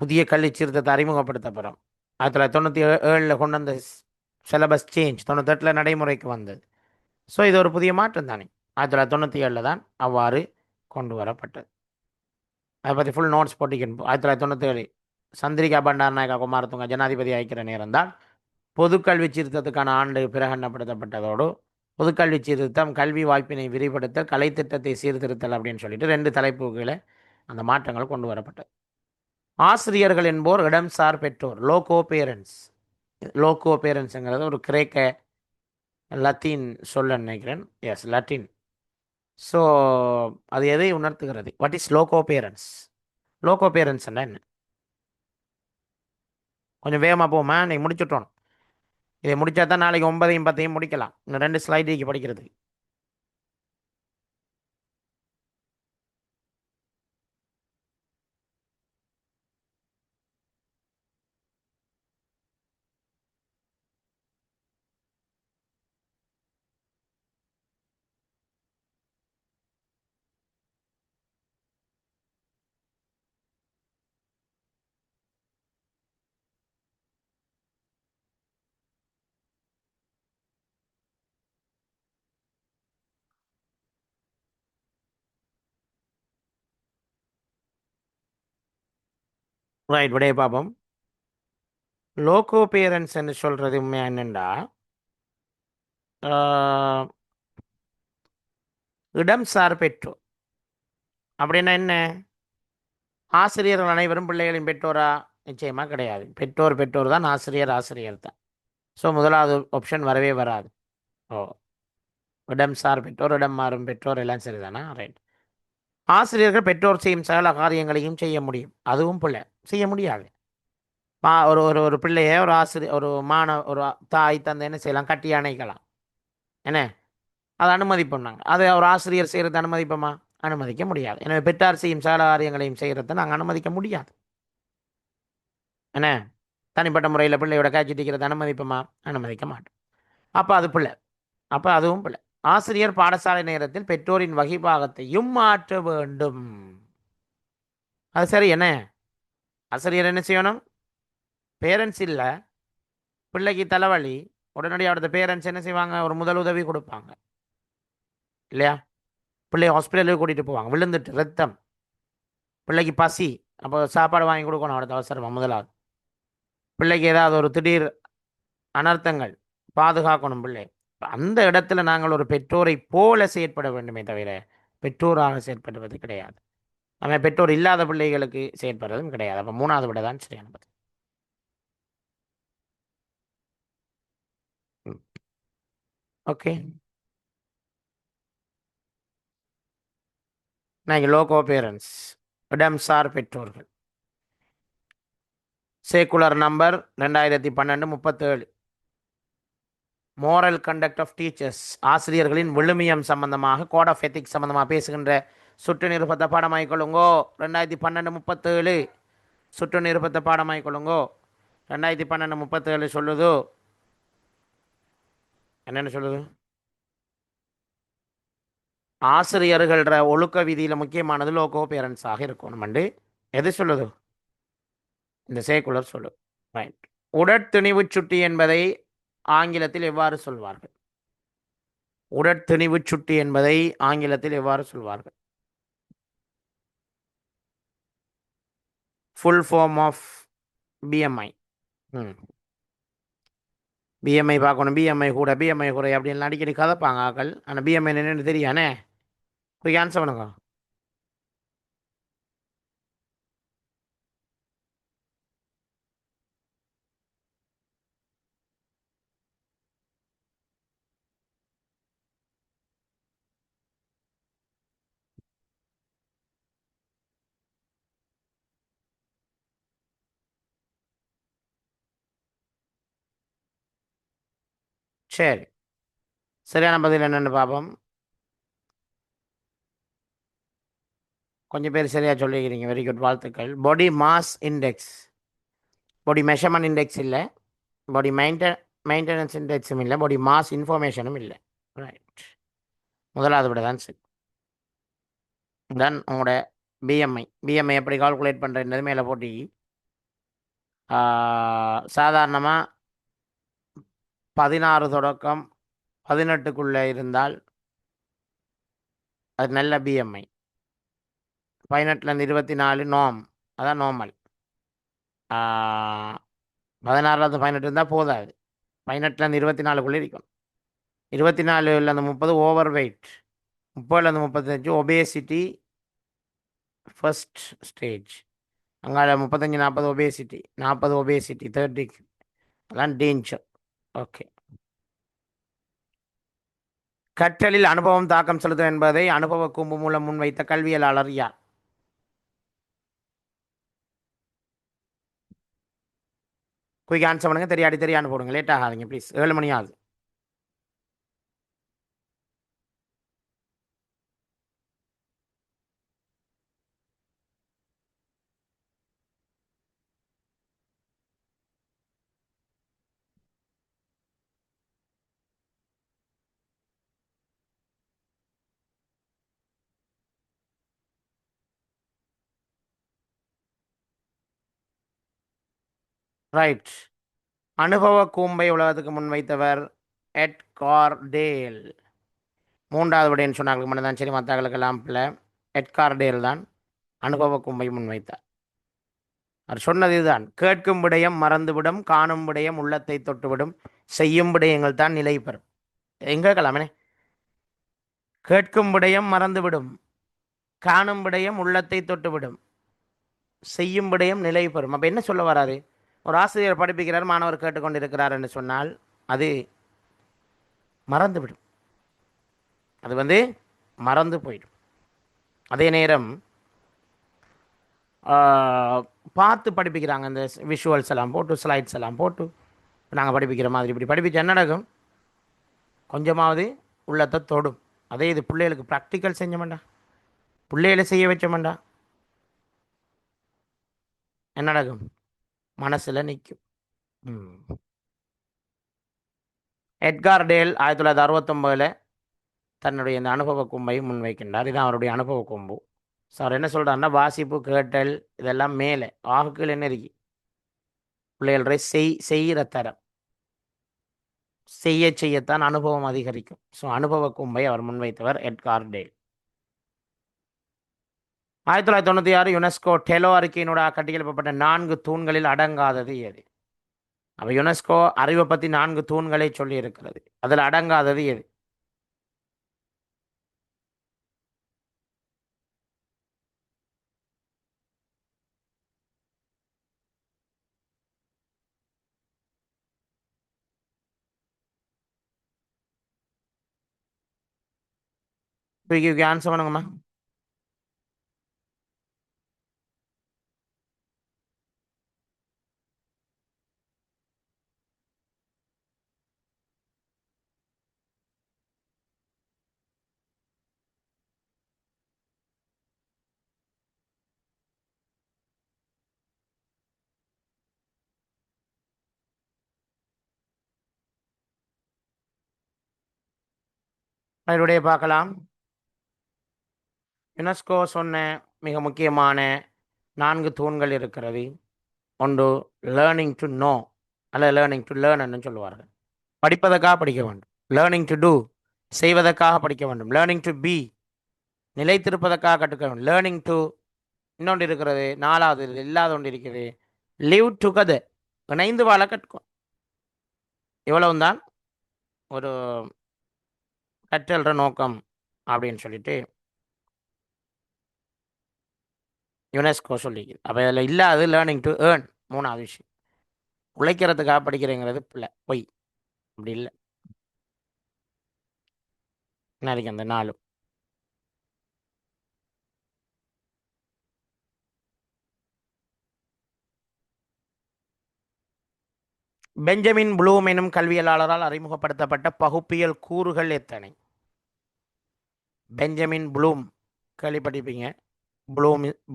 புதிய கல்வி சீர்திருத்தத்தை அறிமுகப்படுத்த போகிறோம். 1997 கொண்டு வந்த சிலபஸ் சேஞ்ச் 98 நடைமுறைக்கு வந்தது. ஸோ இது ஒரு புதிய மாற்றம் தானே. 1997 தான் அவ்வாறு கொண்டு வரப்பட்டது. அதை பற்றி ஃபுல் நோட்ஸ் போட்டிக்கணும். 1997 சந்திரிகா பண்டாரநாயகா குமாரதுங்க ஜனாதிபதி ஆகிக்கிற நேரம் தான் பொதுக்கல்வி சீர்திருத்தத்துக்கான ஆண்டு பிரகடனப்படுத்தப்பட்டதோடு, பொதுக்கல்வி சீர்திருத்தம், கல்வி வாய்ப்பினை விரிவுபடுத்தல், கலைத்திட்டத்தை சீர்திருத்தல் அப்படின்னு சொல்லிட்டு 2 தலைப்புகளை அந்த மாற்றங்கள் கொண்டு வரப்பட்டது. ஆசிரியர்கள் என்போர் இடம்சார் பெற்றோர், லோகோ பேரண்ட்ஸ். லோகோ பேரண்ட்ஸுங்கிறது ஒரு கிரேக்க லத்தீன் சொல்ல நினைக்கிறேன். S, Latin. ஸோ அது எதை உணர்த்துகிறது? What is loco parents? Loco பேரண்ட்ஸ்ன்னா என்ன? கொஞ்சம் வேகமாக போமா, நீங்கள் முடிச்சுட்டோம். இதை முடிச்சா தான் நாளைக்கு 9ஐயும் 10ஐயும் முடிக்கலாம். இன்னும் 2 ஸ்லைடுக்கு படிக்கிறது. ரைட், விடைய பார்ப்போம். லோகோ பேரண்ட்ஸ்ன்னு சொல்கிறது உண்மையா என்னென்னா, இடம்சார் பெற்றோர் அப்படின்னா என்ன? ஆசிரியர்கள் அனைவரும் பிள்ளைகளின் பெற்றோரா? நிச்சயமாக கிடையாது. பெற்றோர் பெற்றோர் தான், ஆசிரியர் ஆசிரியர் தான். ஸோ முதலாவது ஆப்ஷன் வரவே வராது. ஓ, இடம்சார் பெற்றோர், இடம் மாறும் பெற்றோர் எல்லாம் சரிதானா? ரைட். ஆசிரியர்கள் பெற்றோர் செய்யும் சகல காரியங்களையும் செய்ய முடியும், அதுவும் பிள்ளை செய்ய முடியாது. ஒரு ஒரு ஒரு பிள்ளைய ஒரு ஆசிரியர், ஒரு ஒரு தாய் தந்தை என்ன செய்யலாம்? கட்டி அணைக்கலாம். என்ன, அதை அனுமதிப்போம் நாங்கள். அதை ஒரு ஆசிரியர் செய்கிறது அனுமதிப்போமா? அனுமதிக்க முடியாது. எனவே பெற்றார் செய்யும் சகல காரியங்களையும் செய்கிறத நாங்கள் அனுமதிக்க முடியாது. என்ன தனிப்பட்ட முறையில் பிள்ளையோட காய்ச்சிட்டிக்கிறத அனுமதிப்போமா? அனுமதிக்க மாட்டோம். அப்போ அது பிள்ளை. அப்போ அதுவும் பிள்ளை. ஆசிரியர் பாடசாலை நேரத்தில் பெற்றோரின் வகிபாகத்தையும் மாற்ற வேண்டும். அது சரி. என்ன ஆசிரியர் என்ன செய்யணும்? பேரண்ட்ஸ் இல்லை, பிள்ளைக்கு தலைவலி, உடனடியாக அவரது பேரண்ட்ஸ் என்ன செய்வாங்க? ஒரு முதல் உதவி கொடுப்பாங்க இல்லையா? பிள்ளைய ஹாஸ்பிட்டலுக்கு கூட்டிகிட்டு போவாங்க. விழுந்துட்டு ரத்தம், பிள்ளைக்கு பசி, அப்போ சாப்பாடு வாங்கி கொடுக்கணும் அவரது அவசரமாக. முதலாவது பிள்ளைக்கு ஏதாவது ஒரு திடீர் அனர்த்தங்கள், பாதுகாக்கணும் பிள்ளை. அந்த இடத்துல நாங்கள் ஒரு பெற்றோரை போல செயற்பட வேண்டுமே தவிர பெற்றோராக செயற்படுவது கிடையாது. நம்ம பெற்றோர் இல்லாத பிள்ளைகளுக்கு செயற்படுறதும் கிடையாது. அப்போ மூணாவது விட தான் சரியானது. ஓகே. நாங்கள் லோகோ பேரண்ட்ஸ், இடம்சார் பெற்றோர்கள். Circular number 2012-37. Moral conduct of teachers, ஆசிரியர்களின் விழுமியம் சம்பந்தமாக, கோட் ஆஃப் எத்திக்ஸ் சம்பந்தமாக பேசுகின்ற சுற்று நிருபத்தை பாடமாய்க்கொள்ளுங்கோ. 2012-37 சுற்று நிருபத்தை பாடமாய்க்கொள்ளுங்கோ. 2012-37 சொல்லுது. என்னென்னு சொல்லுது? ஆசிரியர்கள்ற ஒழுக்க விதியில் முக்கியமானது லோகோ பேரண்ட்ஸாக இருக்கணும். எது சொல்லுது? இந்த சேக்குலர் சொல்லு. ரைட். உடற்திணிவு சுட்டி என்பதை ஆங்கிலத்தில் எவ்வாறு சொல்வார்கள்? உடற்திணிவு சுட்டி என்பதை ஆங்கிலத்தில் எவ்வாறு சொல்வார்கள்? Full form of BMI. BMI பார்க்கணும். பிஎம்ஐ கூட அப்படின்னு அடிக்கடி கதைப்பாங்க ஆக்கள். ஆனால் பிஎம்ஐ என்னன்னு தெரியானே. போய் ஆன்சர் பண்ணுங்க. சரி, சரியான பதில் என்னென்னு பார்ப்போம். கொஞ்சம் பேர் சரியாக சொல்லிக்கிறீங்க. வெரி குட், வாழ்த்துக்கள். Body mass index. பாடி மெஷர்மெண்ட் இண்டெக்ஸ் இல்லை, பாடி மெயின்டெனன்ஸ் இண்டெக்ஸும் இல்லை, பாடி மாஸ் இன்ஃபர்மேஷனும் இல்லை. ரைட். முதலாவது விட தான் சரி. தென் உங்களோட பிஎம்ஐ எப்படி கால்குலேட் பண்ணுறது மேலே போட்டி. சாதாரணமாக 16 தொடக்கம் 18க்குள்ளே இருந்தால் அது நல்ல பிஎம்ஐ. 18லேருந்து 24 நோம், அதான் நார்மல். 16லேருந்து 18 இருந்தால் போதாது. 18லேருந்து 24க்குள்ளே இருக்கணும். 24லேருந்து 30 ஓவர் வெயிட். 30லேருந்து 35 ஒபேசிட்டி ஃபர்ஸ்ட் ஸ்டேஜ். அங்கே 35-40 ஒபேசிட்டி, 40 ஒபேசிட்டி, 30 அதெல்லாம் டேஞ்சர். ஓகே. கற்றலில் அனுபவம் தாக்கம் செலுத்தும் என்பதை அனுபவ கூம்பு மூலம் முன்வைத்த கல்வியலாளர் யார்? குயிக் ஆன்சர் பண்ணுங்க. தெரியாண்டு போடுங்க. லேட் ஆகாதீங்க ப்ளீஸ். 7 மணி ஆகுது. ரைட். அனுபவ கூம்பை உலகத்துக்கு முன்வைத்தவர் எட்கார் டேல். மூன்றாவது விடைன்னு சொன்னாங்களுக்கு மட்டும் தான் சரி, மற்றவர்களுக்கெல்லாம் பிள்ளை. எட்கார் டேல் தான் அனுபவ கூம்பை முன்வைத்தார். அவர் சொன்னது இதுதான். கேட்கும் விடயம் மறந்துவிடும், காணும் விடயம் உள்ளத்தை தொட்டுவிடும், செய்யும் விடயங்கள் தான் நிலை பெறும். எங்கே கலாமே? கேட்கும் விடயம் மறந்துவிடும், காணும் விடயம் உள்ளத்தை தொட்டுவிடும், செய்யும் விடயம் நிலை பெறும். அப்போ என்ன சொல்ல வராது? ஒரு ஆசிரியர் படிப்பிக்கிறார், மாணவர் கேட்டுக்கொண்டு இருக்கிறார் என்று சொன்னால் அது மறந்துவிடும். அது மறந்து போயிடும். அதே நேரம் பார்த்து படிப்பிக்கிறாங்க. இந்த விஷுவல்ஸ் எல்லாம் போட்டு, ஸ்லைட்ஸ் எல்லாம் போட்டு நாங்கள் படிப்பிக்கிற மாதிரி இப்படி படிப்பிச்சு என்ன நடக்கும்? கொஞ்சமாவது உள்ளத்தை தொடும். அதே இது பிள்ளைகளுக்கு ப்ராக்டிக்கல் செஞ்ச மாட்டா. பிள்ளைகளை செய்ய வச்சோம்டா என்ன நடக்கும்? மனசில் நிற்கும். எட்கார் டேல் 1969 தன்னுடைய இந்த அனுபவ கும்பை முன்வைக்கின்றார். இதுதான் அவருடைய அனுபவ கும்பு. ஸோ அவர் என்ன சொல்கிறாருன்னா, வாசிப்பு கேட்டல் இதெல்லாம் மேலே ஆகுக்கள் என்ன இருக்கு, பிள்ளைகளை செய்கிற தரம் செய்யத்தான் அனுபவம் அதிகரிக்கும். ஸோ அனுபவ கும்பை அவர் முன்வைத்தவர் எட்கார் டேல். 1996 யுனெஸ்கோ டெலோ அறிக்கையினோட கட்டியெழுப்பப்பட்ட 4 தூண்களில் அடங்காதது எது? அப்போ யுனெஸ்கோ அறிவை பற்றி 4 தூண்களை சொல்லி இருக்கிறது. அதில் அடங்காதது எது? ஆன்சர் பண்ணுங்கம்மா. அதனுடைய பார்க்கலாம். யுனெஸ்கோ சொன்ன மிக முக்கியமான 4 தூண்கள் இருக்கிறது. ஒன்று லேர்னிங் டு நோ, அல்ல லேர்னிங் டு லேர்ன்னு சொல்லுவார்கள். படிப்பதற்காக படிக்க வேண்டும். லேர்னிங் டு டூ, செய்வதற்காக படிக்க வேண்டும். லேர்னிங் டு பி, நிலைத்திருப்பதற்காக கற்றுக்க வேண்டும். லேர்னிங் டு, இன்னொன்று இருக்கிறது 4வது இல்லாத ஒன்று இருக்கிறது, லிவ் டுகெதர், இணைந்து வாழ கற்றுக்கும். இவ்வளவு தான் ஒரு கற்றல்ற நோக்கம் அப்படின்னு சொல்லிட்டு யுனெஸ்கோ சொல்லிக்குது. அப்போ இதில் இல்லாது லேர்னிங் டு ஏர்ன், 3வது விஷயம். உழைக்கிறதுக்காக படிக்கிறேங்கிறது பிள்ளை பொய், அப்படி இல்லை. நாளைக்கு அந்த 4 பெஞ்சமின் ப்ளூம் எனும் கல்வியலாளரால் அறிமுகப்படுத்தப்பட்ட பகுப்பியல் கூறுகள் எத்தனை? பெஞ்சமின் ப்ளூம் கேள்விப்பட்டிருப்பீங்க.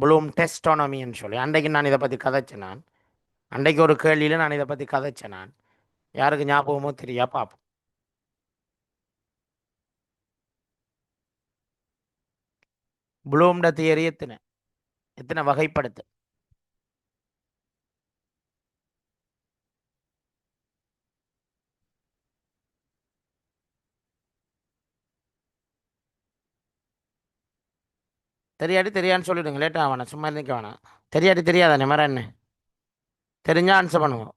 ப்ளூம் டெஸ்டானமின்னு சொல்லி அன்றைக்கு நான் இதை பற்றி கதைச்சேன். நான் அன்றைக்கு ஒரு கேள்வியில் நான் இதை பற்றி கதைச்சேன். நான் யாருக்கு ஞாபகமோ தெரியா பார்ப்போம். ப்ளூம்ட தியரி எத்தனை வகைப்படுத்து? தெரியாட்டி தெரியான்னு சொல்லிவிடுங்க. லேட்டாக வேணாம், சும்மா இருந்துக்க வேணாம். தெரியாட்டி தெரியாதா நிமரா என்ன? தெரிஞ்சா ஆன்சர் பண்ணுவோம்.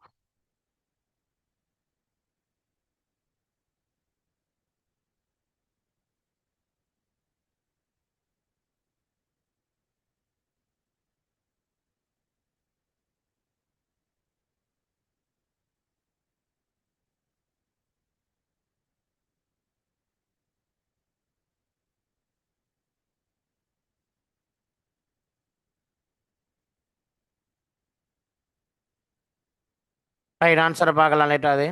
ரைட், ஆன்சரை பார்க்கலாம். லேட்டாது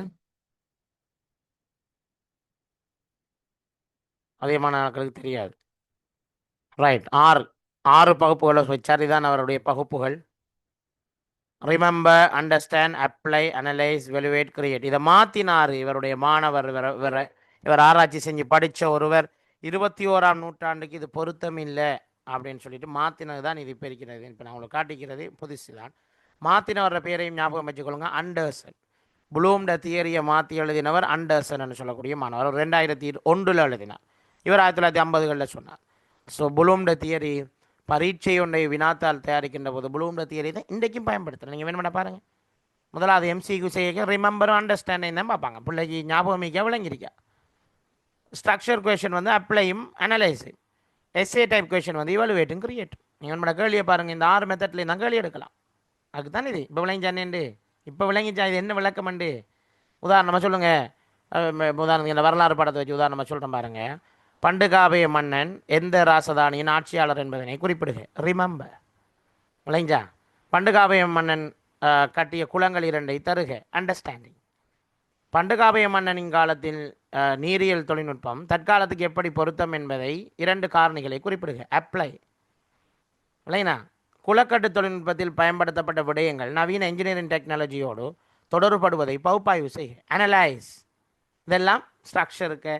அதிகமான ஆட்களுக்கு தெரியாது. ரைட், 6 பகுப்புகளை வச்சார். இதான் அவருடைய பகுப்புகள். Remember, understand, apply, analyse, evaluate, create. இதை மாற்றினார் இவருடைய மாணவர். இவர் ஆராய்ச்சி செஞ்சு படித்த ஒருவர் 21ஆம் நூற்றாண்டுக்கு இது பொருத்தம் இல்லை அப்படின்னு சொல்லிட்டு மாற்றினது தான் இது இப்போ இருக்கிறது. இப்போ நான் உங்களுக்கு காட்டிக்கிறது புதுசு தான். மாற்றினவர பேரையும் ஞாபகம் வச்சுக்கொள்ளுங்க, அண்டர்சன். ப்ளூம்ட தியரியை மாற்றி எழுதினவர் அண்டர்சன் சொல்லக்கூடிய மாணவர். 2001 எழுதினார். இவர் 1950களில் சொன்னார். ஸோ ப்ளூம்ட தியரி பரீட்சை ஒன்றை வினாத்தால் தயாரிக்கின்ற போது ப்ளூம்ட தியரி தான் இன்றைக்கும் பயன்படுத்துகிறேன். நீங்கள் வேணும் பண்ண பாருங்கள். முதலாவது எம்சிக்கு செய்ய ரிமெம்பர், அண்டர்ஸ்டாண்டிங் தான் பார்ப்பாங்க. பிள்ளைக்கு ஞாபகம் மிக்க விளங்கியிருக்கா. ஸ்ட்ரக்சர் கொஷின் வந்து அப்ளையும் அனலைஸும். எஸ்ஏ டைப் கொஷின் வந்து இவலுவேட்டும் கிரியேட்டும். நீங்கள் நம்மளோட கேள்வியை பாருங்கள். இந்த 6 மெத்தட்லேயும் தான் கேள்வி எடுக்கலாம். அதுக்கு தான் இது இப்போ விளங்கிச்சானேண்டு. இப்போ விளங்கிச்சா இது என்ன விளக்கமண்டு? உதாரணமாக சொல்லுங்கள். உதாரணத்துக்கு இந்த வரலாறு படத்தை வச்சு உதாரணமாக சொல்கிறேன் பாருங்கள். பண்டுகாவிய மன்னன் எந்த ராசதானியின் ஆட்சியாளர் என்பதனை குறிப்பிடுக. ரிமெம்பர். விளைஞ்சா? பண்டுகாவிய மன்னன் கட்டிய குளங்கள் 2 தருக. அண்டர்ஸ்டாண்டிங். பண்டுகாவிய மன்னனின் காலத்தில் நீரியல் தொழில்நுட்பம் தற்காலத்துக்கு எப்படி பொருத்தம் என்பதை 2 காரணிகளை குறிப்பிடுக. அப்ளை. இல்லைனா குளக்கட்டு தொழில்நுட்பத்தில் பயன்படுத்தப்பட்ட விடயங்கள் நவீன இன்ஜினியரிங் டெக்னாலஜியோடு தொடர்படுவதை பகுப்பாய்வு செய்க. அனலைஸ். இதெல்லாம் ஸ்ட்ரக்சருக்கு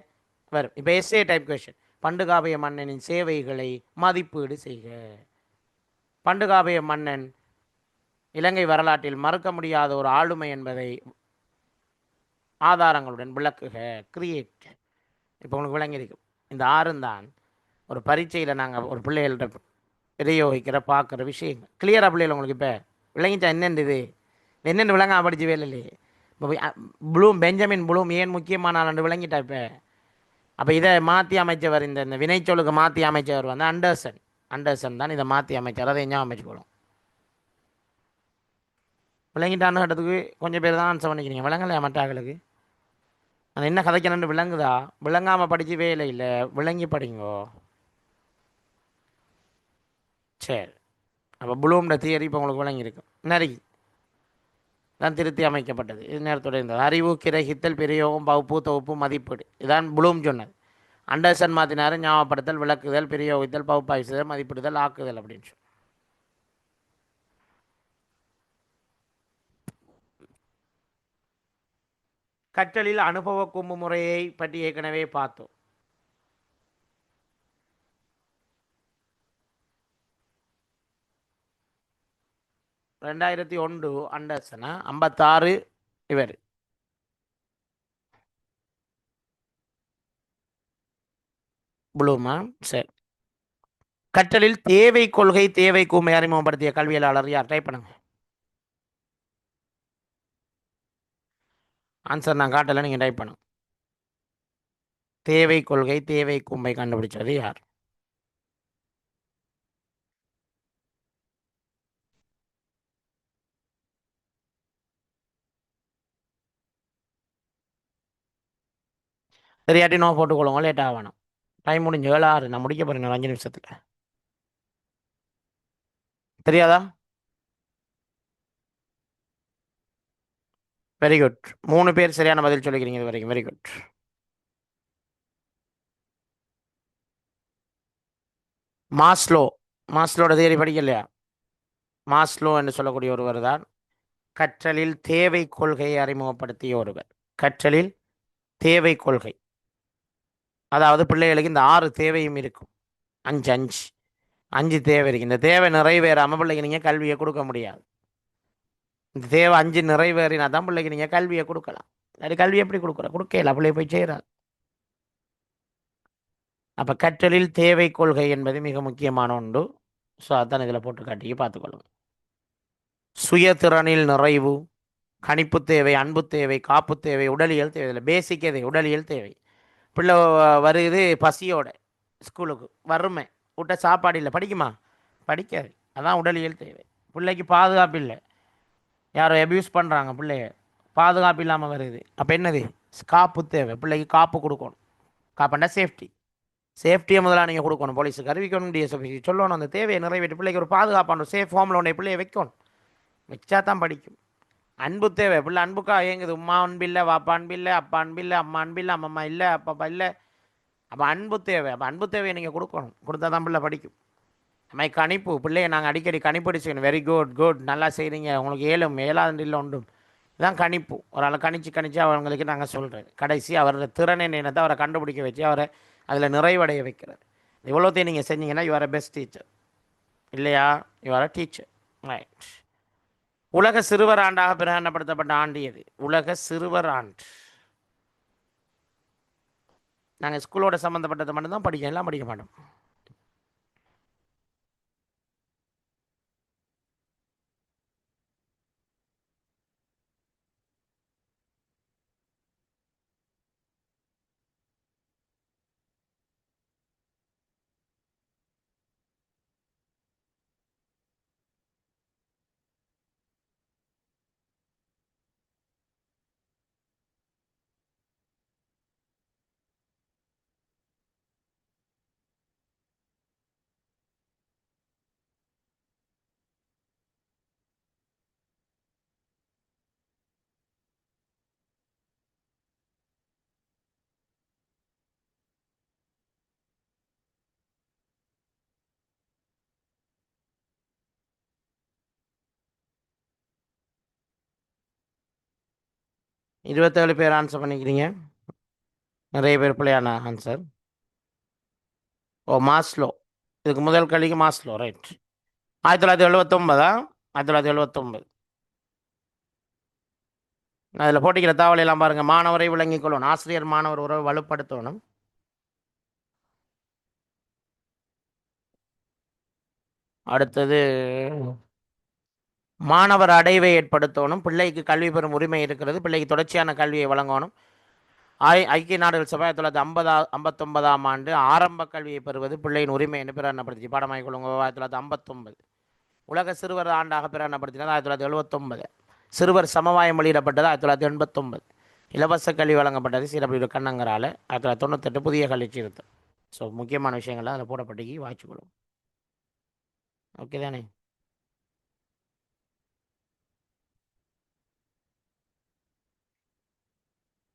வரும். இப்போ எஸ்ஏ டைப் கொஷின். பண்டுகாவிய மன்னனின் சேவைகளை மதிப்பீடு செய்க. பண்டுகாவிய மன்னன் இலங்கை வரலாற்றில் மறுக்க முடியாத ஒரு ஆளுமை என்பதை ஆதாரங்களுடன் விளக்குக. கிரியேட். இப்போ உங்களுக்கு விளங்கியிருக்கும். இந்த ஆறும் தான் ஒரு பரீட்சையில் நாங்கள் ஒரு பிள்ளைகள்கிட்ட பிரயோகிக்கிற பார்க்குற விஷயங்கள். கிளியராக பிள்ளைகள் உங்களுக்கு இப்போ விளங்கிச்சா என்னென்று இது என்னென்னு விளங்காம படிச்சு வேலை இல்லையே. இப்போ ப்ளூம் பெஞ்சமின் ப்ளூம் ஏன் முக்கியமான ஆண்டு விளங்கிட்டா இப்போ. அப்போ இதை மாற்றி அமைச்சவர் இந்த வினைச்சொலுக்கு மாற்றி அமைச்சவர் வந்து அண்டர்சன். அண்டர்சன் தான் இதை மாற்றி அமைச்சர். அதை எங்கே அமைச்சுக்கணும் விளங்கிட்டான்னு கேட்டதுக்கு கொஞ்சம் பேர் தான் ஆன்சர் பண்ணிக்கிறீங்க. விளங்கலையா மற்றாக்களுக்கு? நான் என்ன கதைக்கணும்னு விளங்குதா? விளங்காமல் படிச்சு வேலை இல்லை, விளங்கி படிங்கோ. சரி. அப்போ ப்ளூம்ட தியரி இப்போ உங்களுக்கு விளங்கியிருக்கும். நரி தான் திருத்தி அமைக்கப்பட்டது. இது நேரத்தோடு இருந்தது. அறிவு, கிரகித்தல், பிரயோகம், பகுப்பு, தொகுப்பு, மதிப்பீடு. இதான் ப்ளூம் சொன்னது. அண்டர்சன் மாற்றினார். ஞாபகப்படுத்தல், விளக்குதல், பிரயோகித்தல், பகுப்பாய்வு செய்தல், மதிப்பிடுதல், ஆக்குதல் அப்படின்னு சொல்லி. கற்றலில் அனுபவ கூம்பு முறையை பற்றி ஏற்கனவே பார்த்தோம். ரெண்டாயிரத்தி ஒன்று அண்டர்சனா, 56 இவர். ப்ளூமா? சரி. கற்றலில் தேவை கொள்கை தேவை கூம்பை அறிமுகப்படுத்திய கல்வியலாளர் யார்? டைப் பண்ணுங்க. ஆன்சர் நான் காட்டலை, நீங்கள் டைப் பண்ணுங்க. தேவை கொள்கை தேவை கூம்பை கண்டுபிடிச்சது யார்? சரியாட்டி நோ போட்டுக்கொள்ளுங்க, லேட் ஆகணும். டைம் முடிஞ்சு 7:06. நான் முடிக்க போறேன் 5 நிமிஷத்துல. தெரியாதா? Very good. 3 பேர் சரியான பதில் சொல்லிக்கிறீங்க இது வரைக்கும். Very good. மாஸ்லோ. மாஸ்லோட தியரி படிக்கலையா? மாஸ்லோ என்று சொல்லக்கூடிய ஒருவர் தான் கற்றலில் தேவை கொள்கையை அறிமுகப்படுத்திய ஒருவர். கற்றலில் தேவை கொள்கை, அதாவது பிள்ளைகளுக்கு இந்த 6 தேவையும் இருக்கும். 5 5 5 தேவை இருக்கு. இந்த தேவை நிறைவேறாமல் பிள்ளைக்கு நீங்கள் கல்வியை கொடுக்க முடியாது. இந்த தேவை 5 நிறைவேறினா தான் பிள்ளைக்கு நீங்கள் கல்வியை கொடுக்கலாம். அது கல்வி எப்படி கொடுக்குற? கொடுக்கல, பிள்ளை போய் செய்கிறார். அப்போ கற்றலில் தேவை கொள்கை என்பது மிக முக்கியமான ஒன்று. ஸோ அதான் இதில் போட்டு காட்டி பார்த்துக்கொள்ளுங்க. சுயத்திறனில் நிறைவு, கணிப்பு தேவை, அன்பு தேவை, காப்பு தேவை, உடலியல் தேவை. இதில் பேசிக் தேவை உடலியல் தேவை. பிள்ளை வருது பசியோட ஸ்கூலுக்கு, வறுமை, விட்ட சாப்பாடு இல்லை, படிக்குமா? படிக்காது. அதான் உடலியல் தேவை. பிள்ளைக்கு பாதுகாப்பு இல்லை, யாரோ அபியூஸ் பண்ணுறாங்க பிள்ளைய, பாதுகாப்பு இல்லாமல் வருது. அப்போ என்னது? காப்பு தேவை. பிள்ளைக்கு காப்பு கொடுக்கணும். காப்புண்டா சேஃப்டி. சேஃப்டியை முதலாக நீங்கள் கொடுக்கணும். போலீஸுக்கு அறிவிக்கணும், டிஎஸ்எஃப்சி சொல்லணும். அந்த தேவையை நிறைவேற்றி பிள்ளைக்கு ஒரு பாதுகாப்பான சேஃப் ஹோமில் உடைய பிள்ளையை வைக்கணும். வச்சா தான் படிக்கும். அன்பு தேவை. பிள்ளை அன்புக்கா ஏங்குது. உமா அன்பில்லை, வாப்பா அன்பில்லை, அப்பா அன்பில்லை, அம்மா அன்பில்லை, அம்மம்மா இல்லை, அப்பா இல்லை. அப்போ அன்பு தேவை. அப்போ அன்பு தேவையை நீங்கள் கொடுக்கணும். கொடுத்தா தான் பிள்ளை படிக்கும். அம்மா கணிப்பு. பிள்ளையை நாங்கள் அடிக்கடி கணிப்படி செய்யணும். வெரி குட் குட், நல்லா செய்கிறீங்க, உங்களுக்கு ஏழும் ஏழாவது இல்லை ஒன்றும். இதுதான் கணிப்பு. ஒரு ஆளை கணிச்சு அவங்களுக்கு நாங்கள் சொல்கிறேன். கடைசி அவரோட திறனை நினைத்தை அவரை கண்டுபிடிக்க வச்சு அவரை அதில் நிறைவடைய வைக்கிறது. இவ்வளோத்தையும் நீங்கள் செஞ்சீங்கன்னா யூ ஆர் பெஸ்ட் டீச்சர். இல்லையா? You are teacher. ரைட். உலக சிறுவர் ஆண்டாக பிரகடனப்படுத்தப்பட்ட ஆண்டு எது? உலக சிறுவர் ஆண்டு. நாங்கள் ஸ்கூலோட சம்மந்தப்பட்டதை மட்டும்தான் படிக்க, எல்லாம் படிக்க மாட்டோம். 27 பேர் ஆன்சர் பண்ணிக்கிறீங்க. நிறைய பேர் பிள்ளையான ஆன்சர். ஓ, மாஸ்லோ. இதுக்கு முதல் கேள்விக்கு மாஸ்லோ, ரைட். 1979. 1979. அதில் போட்டிக்கிற தாவலையெல்லாம் பாருங்கள். மாணவரை விளங்கிக் கொள்ளணும். ஆசிரியர் மாணவர் உறவை வலுப்படுத்தணும். அடுத்தது மாணவர் அடைவை ஏற்படுத்தணும். பிள்ளைக்கு கல்வி பெறும் உரிமை இருக்கிறது. பிள்ளைக்கு தொடர்ச்சியான கல்வியை வழங்கணும். ஐக்கிய நாடுகள் சபை 1959ஆம் ஆண்டு ஆரம்ப கல்வியை பெறுவது பிள்ளையின் உரிமை என்று பிரகடனப்படுத்தி பாடமாகிக் கொள்ளுங்க. 1959. உலக சிறுவர் ஆண்டாக பிரகடனப்படுத்தினது 1979. சிறுவர் சமவாயம் வெளியிடப்பட்டது 1989. இலவச கல்வி வழங்கப்பட்டது CW கண்ணங்கரால் 1998. புதிய கல்வி சீர்திருத்தம். ஸோ முக்கியமான விஷயங்கள்லாம் அதில் போடப்பட்டு வாய்ச்சிக்கொள்ளும். ஓகே தானே?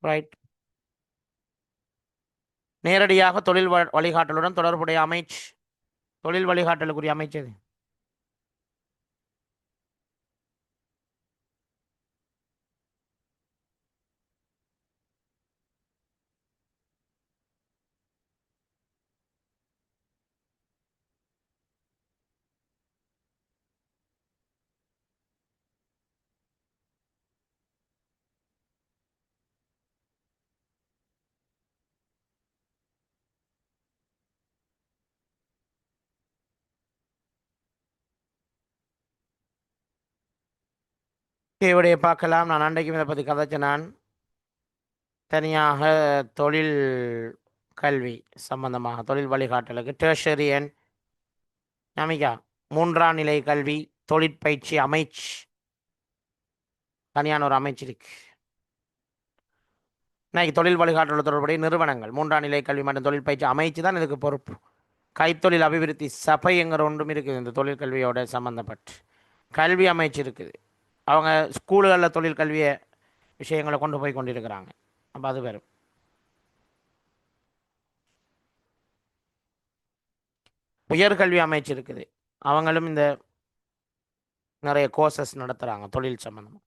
ரைட். நேரடியாக தொழில் வழிகாட்டலுடன் தொடர்புடைய அமைச்சு. தொழில் வழிகாட்டலுக்குரிய அமைச்சு எது? இவடைய பார்க்கலாம். நான் அன்றைக்கும் இதை பற்றி கதைச்சேன். நான் தனியாக தொழில் கல்வி சம்பந்தமாக தொழில் வழிகாட்டலுக்கு டெர்ஷரி அண்ட் நமிகா 3ஆம் நிலை கல்வி தொழிற்பயிற்சி அமைச்சு தனியான ஒரு அமைச்சு இருக்கு. இன்னைக்கு தொழில் வழிகாட்டல் தொடர்புடைய நிறுவனங்கள் 3ஆம் நிலை கல்வி மற்றும் தொழில் பயிற்சி அமைச்சு தான் இதுக்கு பொறுப்பு. கைத்தொழில் அபிவிருத்தி சபை என்கிற ஒன்றும் இருக்குது இந்த தொழில் கல்வியோட சம்மந்தப்பட்டு. கல்வி அமைச்சு இருக்குது. அவங்க ஸ்கூல்களில் தொழில் கல்வியை விஷயங்களை கொண்டு போய் கொண்டிருக்கிறாங்க. அப்போ அது வரும். உயர்கல்வி அமைச்சு இருக்குது. அவங்களும் இந்த நிறைய கோர்சஸ் நடத்துகிறாங்க தொழில் சம்பந்தமாக.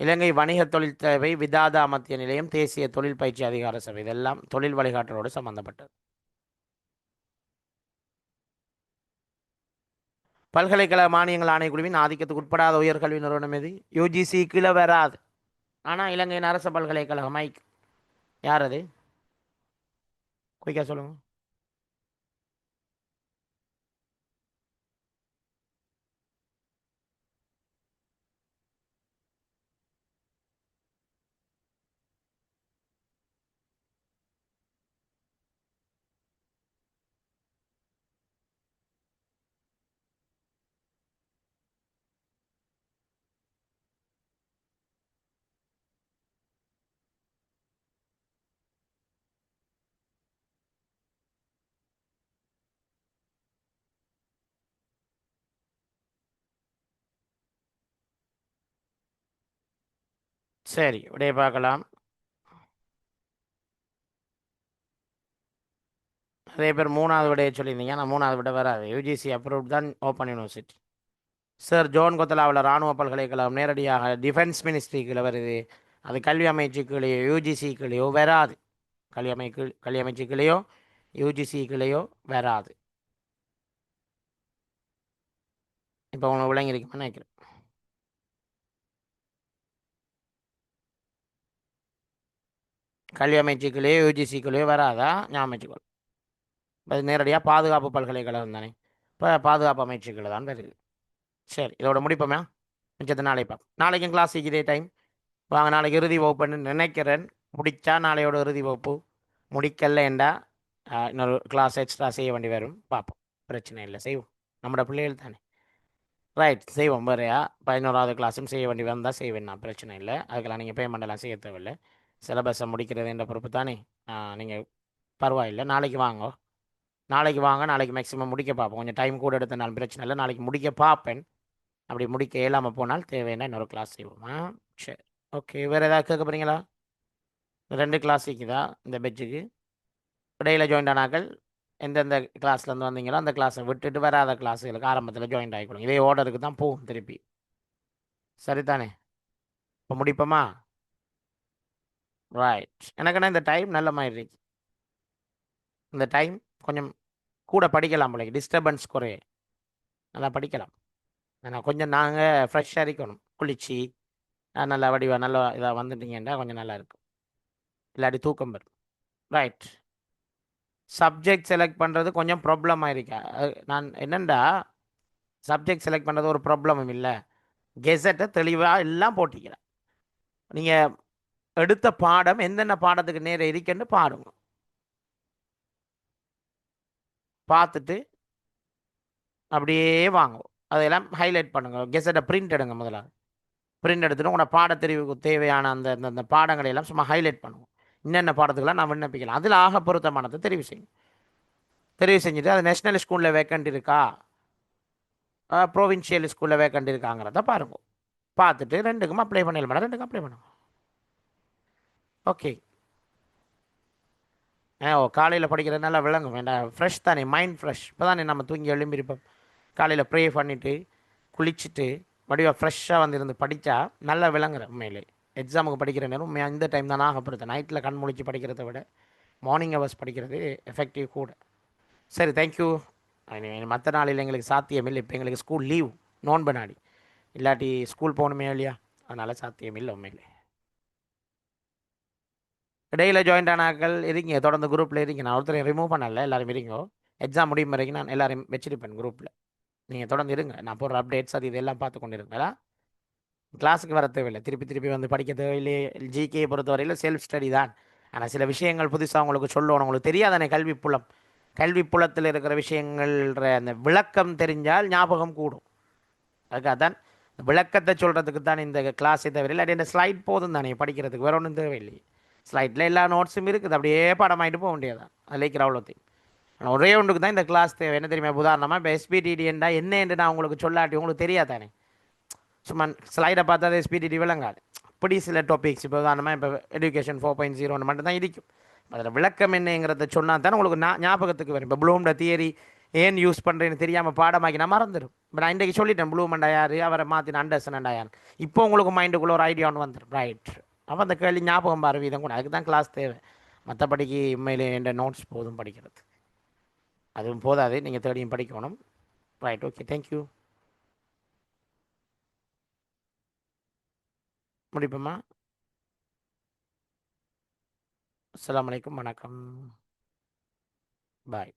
இலங்கை வணிக தொழில் சேவை விதாதா மத்திய நிலையம் தேசிய தொழில் பயிற்சி அதிகார சபை இதெல்லாம் தொழில் வழிகாட்டலோடு சம்பந்தப்பட்டது. பல்கலைக்கழக மானியங்கள் ஆணைக்குழுவின் ஆதிக்கத்துக்கு உட்படாத உயர்கல்வி நிறுவனம் எது? UGC கீழே வராது. ஆனால் இலங்கையின் அரசு பல்கலைக்கழகம் ஐக். யார் அது? குயிக்கா சொல்லுங்க. சரி, விடைய பார்க்கலாம். அதே பேர் 3வது விடையை சொல்லியிருந்தீங்க. ஆனால் 3வது விட வராது. UGC அப்ரூவ்ட் தான் ஓப்பன் யூனிவர்சிட்டி. சார் ஜோன் கொத்தலாவில் இராணுவ பல்கலைக்கழகம் நேரடியாக டிஃபென்ஸ் மினிஸ்ட்ரி கீழே வருது. அது கல்வி அமைச்சு கீழேயோ UGC கீழேயோ வராது. கல்வி அமைச்சு கீழேயோ UGC கீழேயோ வராது. இப்போ உங்களுக்கு விளங்கியிருக்குன்னு நினைக்கிறேன். கல்வி அமைச்சுக்குள்ளேயோ UGCக்குள்ளேயோ வராதா? ஞாபகம் வச்சுக்கோ. அது நேரடியாக பாதுகாப்பு பல்கலைக்கழகம் தானே. இப்போ பாதுகாப்பு அமைச்சுக்களை தான் வருது. சரி, இதோட முடிப்போமே. மிச்சத்தை நாளைக்கு பார்ப்போம். நாளைக்கும் கிளாஸுக்கு இதே டைம் வாங்க. நாளைக்கு இறுதி வகுப்புன்னு நினைக்கிறேன். முடித்தா நாளையோட இறுதி வகுப்பு. முடிக்கலைண்டா இன்னொரு கிளாஸ் எக்ஸ்ட்ரா செய்ய வேண்டி வரும். பார்ப்போம். பிரச்சனை இல்லை, செய்வோம். நம்மளோட பிள்ளைகள் தானே. ரைட், செய்வோம். வேறையா 11வது கிளாஸும் செய்ய வேண்டி வந்தால் செய்வேன். நான் பிரச்சனை இல்லை. அதுக்கெல்லாம் நீங்கள் பேமெண்டெல்லாம் செய்ய தேவையில்லை. சிலபஸை முடிக்கிறது என்ற பொறுப்பு தானே. நீங்கள் பரவாயில்லை. நாளைக்கு வாங்க. நாளைக்கு வாங்க. நாளைக்கு மேக்ஸிமம் முடிக்க பார்ப்போம். கொஞ்சம் டைம் கூட எடுத்தனாலும் பிரச்சனை இல்லை. நாளைக்கு முடிக்க பார்ப்பேன். அப்படி முடிக்க இயலாமல் போனால் தேவைன்னா இன்னொரு கிளாஸ் செய்வோமா? சரி, ஓகே. வேறு ஏதாவது கேட்க போகிறீங்களா? 2 கிளாஸ் இருக்குதா இந்த பெட்சுக்கு? இடையில் ஜாயின் ஆனாக்கள் எந்தெந்த கிளாஸ்லேருந்து வந்தீங்களோ அந்த கிளாஸை விட்டுட்டு வராத கிளாஸுகளுக்கு ஆரம்பத்தில் ஜாயின் ஆகிக்கணும். இதே ஆர்டருக்கு தான் போகும் திருப்பி. சரிதானே? இப்போ முடிப்போமா? ரைட். எனக்குன்னா இந்த டைம் நல்ல மாதிரி இருக்கு. இந்த டைம் கொஞ்சம் கூட படிக்கலாம் போல, டிஸ்டர்பன்ஸ் குறைய நல்லா படிக்கலாம். ஆனால் கொஞ்சம் நாங்கள் ஃப்ரெஷ்ஷாக இருக்கணும், குளிச்சு நல்லா வடிவா நல்லா இதாக வந்துட்டீங்கன்னா கொஞ்சம் நல்லா இருக்கும். இல்லாட்டி தூக்கம் வரும். ரைட். சப்ஜெக்ட் செலக்ட் பண்ணுறது கொஞ்சம் ப்ராப்ளமாக இருக்கா. நான் என்னண்டா, சப்ஜெக்ட் செலக்ட் பண்ணுறது ஒரு ப்ராப்ளமும் இல்லை. கெசட்டை தெளிவாக எல்லாம் போட்டிக்கிறேன். நீங்கள் எடுத்த பாடம் எந்தெந்த பாடத்துக்கு நேரம் இருக்குன்னு பாருங்க. பார்த்துட்டு அப்படியே வாங்குவோம். அதெல்லாம் ஹைலைட் பண்ணுங்க. கெசட்டை பிரிண்ட் எடுங்க முதல்ல. பிரிண்ட் எடுத்துட்டு உங்களோட பாடத்தெரிவுக்கு தேவையான அந்த அந்த பாடங்களை எல்லாம் சும்மா ஹைலைட் பண்ணுவோம். என்னென்ன பாடத்துக்கெல்லாம் நான் விண்ணப்பிக்கலாம். அதில் ஆக பொருத்தமானதை தெரிவு செய்யும். தெரிவு செஞ்சுட்டு அது நேஷனல் ஸ்கூலில் வேக்கண்ட் இருக்கா, ப்ரோவின்ஷியல் ஸ்கூலில் வேக்கண்ட் இருக்காங்கிறத பாருங்க. பார்த்துட்டு ரெண்டுக்கும் அப்ளை பண்ணிடலாம் மேடம். ரெண்டுக்கும் அப்ளை பண்ணுங்க. ஓகே. ஓ, காலையில் படிக்கிறது நல்லா விளங்கும் வேண்டாம். ஃப்ரெஷ் தானே, மைண்ட் ஃப்ரெஷ். இப்போ தானே நம்ம தூங்கி எழும்பியிருப்போம். காலையில் ப்ரே பண்ணிவிட்டு குளிச்சுட்டு வடிவாக ஃப்ரெஷ்ஷாக வந்து இருந்து படித்தா நல்லா விளங்குற உண்மையிலே. எக்ஸாமுக்கு படிக்கிற நேரம் உண்மையாக இந்த டைம் தான் ஆகப்படுது. நைட்டில் கண் முழிச்சு படிக்கிறத விட மார்னிங் ஹவர்ஸ் படிக்கிறது எஃபெக்டிவ் கூட. சரி, தேங்க்யூ. மற்ற நாளில் எங்களுக்கு சாத்தியம் இல்லை. இப்போ எங்களுக்கு ஸ்கூல் லீவ், நோன்பு நாடி. இல்லாட்டி ஸ்கூல் போகணுமே இல்லையா, அதனால் சாத்தியம் இல்லை உண்மையிலே. இடையில ஜாயின்ட் ஆனாக்கள் இருக்கீங்க, தொடர்ந்து குரூப்பில் இருக்கீங்க. நான் ஒருத்தரையும் ரிமூவ் பண்ணல, எல்லாரும் இருக்கீங்க. எக்ஸாம் முடியும் வரைக்கும் நான் எல்லாரையும் வச்சிருப்பேன் குரூப்பில். நீங்கள் தொடர்ந்து இருங்க. நான் போடுற அப்டேட்ஸ் அது இதெல்லாம் பார்த்து கொண்டு இருங்களா. கிளாஸுக்கு வர தேவையில்லை, திருப்பி திருப்பி வந்து படிக்க தேவையில்லையே. ஜிகே பொறுத்தவரையில் செல்ஃப் ஸ்டடி தான். ஆனால் சில விஷயங்கள் புதுசாக உங்களுக்கு சொல்லணும். உங்களுக்கு தெரியாதானே கல்வி புலம். கல்வி புலத்தில் இருக்கிற விஷயங்கள்ன்ற அந்த விளக்கம் தெரிஞ்சால் ஞாபகம் கூடும். அதுக்காக தான் விளக்கத்தை சொல்கிறதுக்கு தான் இந்த கிளாஸே தவிர. இல்லாட்டி இந்த ஸ்லைட் போதும் தானே படிக்கிறதுக்கு, வேற ஒன்றும் தேவையில்லையே. ஸ்லைட்டில் எல்லா நோட்ஸும் இருக்குது, அப்படியே படமாயிட்டு போக வேண்டியதான். அதில் இருக்கிற அவ்வளோத்தையும். ஆனால் ஒரே ஒன்றுக்கு தான் இந்த கிளாஸ் தேவை. என்ன தெரியுமா, உதாரணமாக இப்போ எஸ்பிடிடின்னா என்ன என்று நான் உங்களுக்கு சொல்லாட்டி உங்களுக்கு தெரியாதானே. சும்மா ஸ்லைடை பார்த்தா அது எஸ்பிடிடி விளங்காது. அப்படி சில டாபிக்ஸ் இப்போ உதாரணமாக இப்போ எஜுகேஷன் 4.0 மட்டும் தான் இருக்கும். அதில் விளக்கம் என்னங்கிறத சொன்னால் தானே உங்களுக்கு ஞாபகத்துக்கு வரும். இப்போ ப்ளூம்ட தியரி ஏன் யூஸ் பண்ணுறேன்னு தெரியாமல் பாடமாக்கி நான் மறந்துடும். இப்போ நான் இன்றைக்கி சொல்லிட்டேன் ப்ளூமண்டா யார், அவரை மாற்றின அண்டர்ஸ்டாண்டா யார். இப்போ உங்களுக்கு மைண்டுக்குள்ளே ஒரு ஐடியா ஒன்று வந்துடும். ரைட். அப்போ அந்த கேள்வி ஞாபகம் பாரு வீதம் கூட. அதுக்கு தான் கிளாஸ் தேவை. மற்றபடிக்கு உண்மையிலே என்ற நோட்ஸ் போதும் படிக்கிறது. அதுவும் போதாது, நீங்கள் தேடியும் படிக்கணும். ரைட். Okay, thank you. முடிப்போமா? அஸ்ஸலாமு அலைக்கும், வணக்கம், பாய்.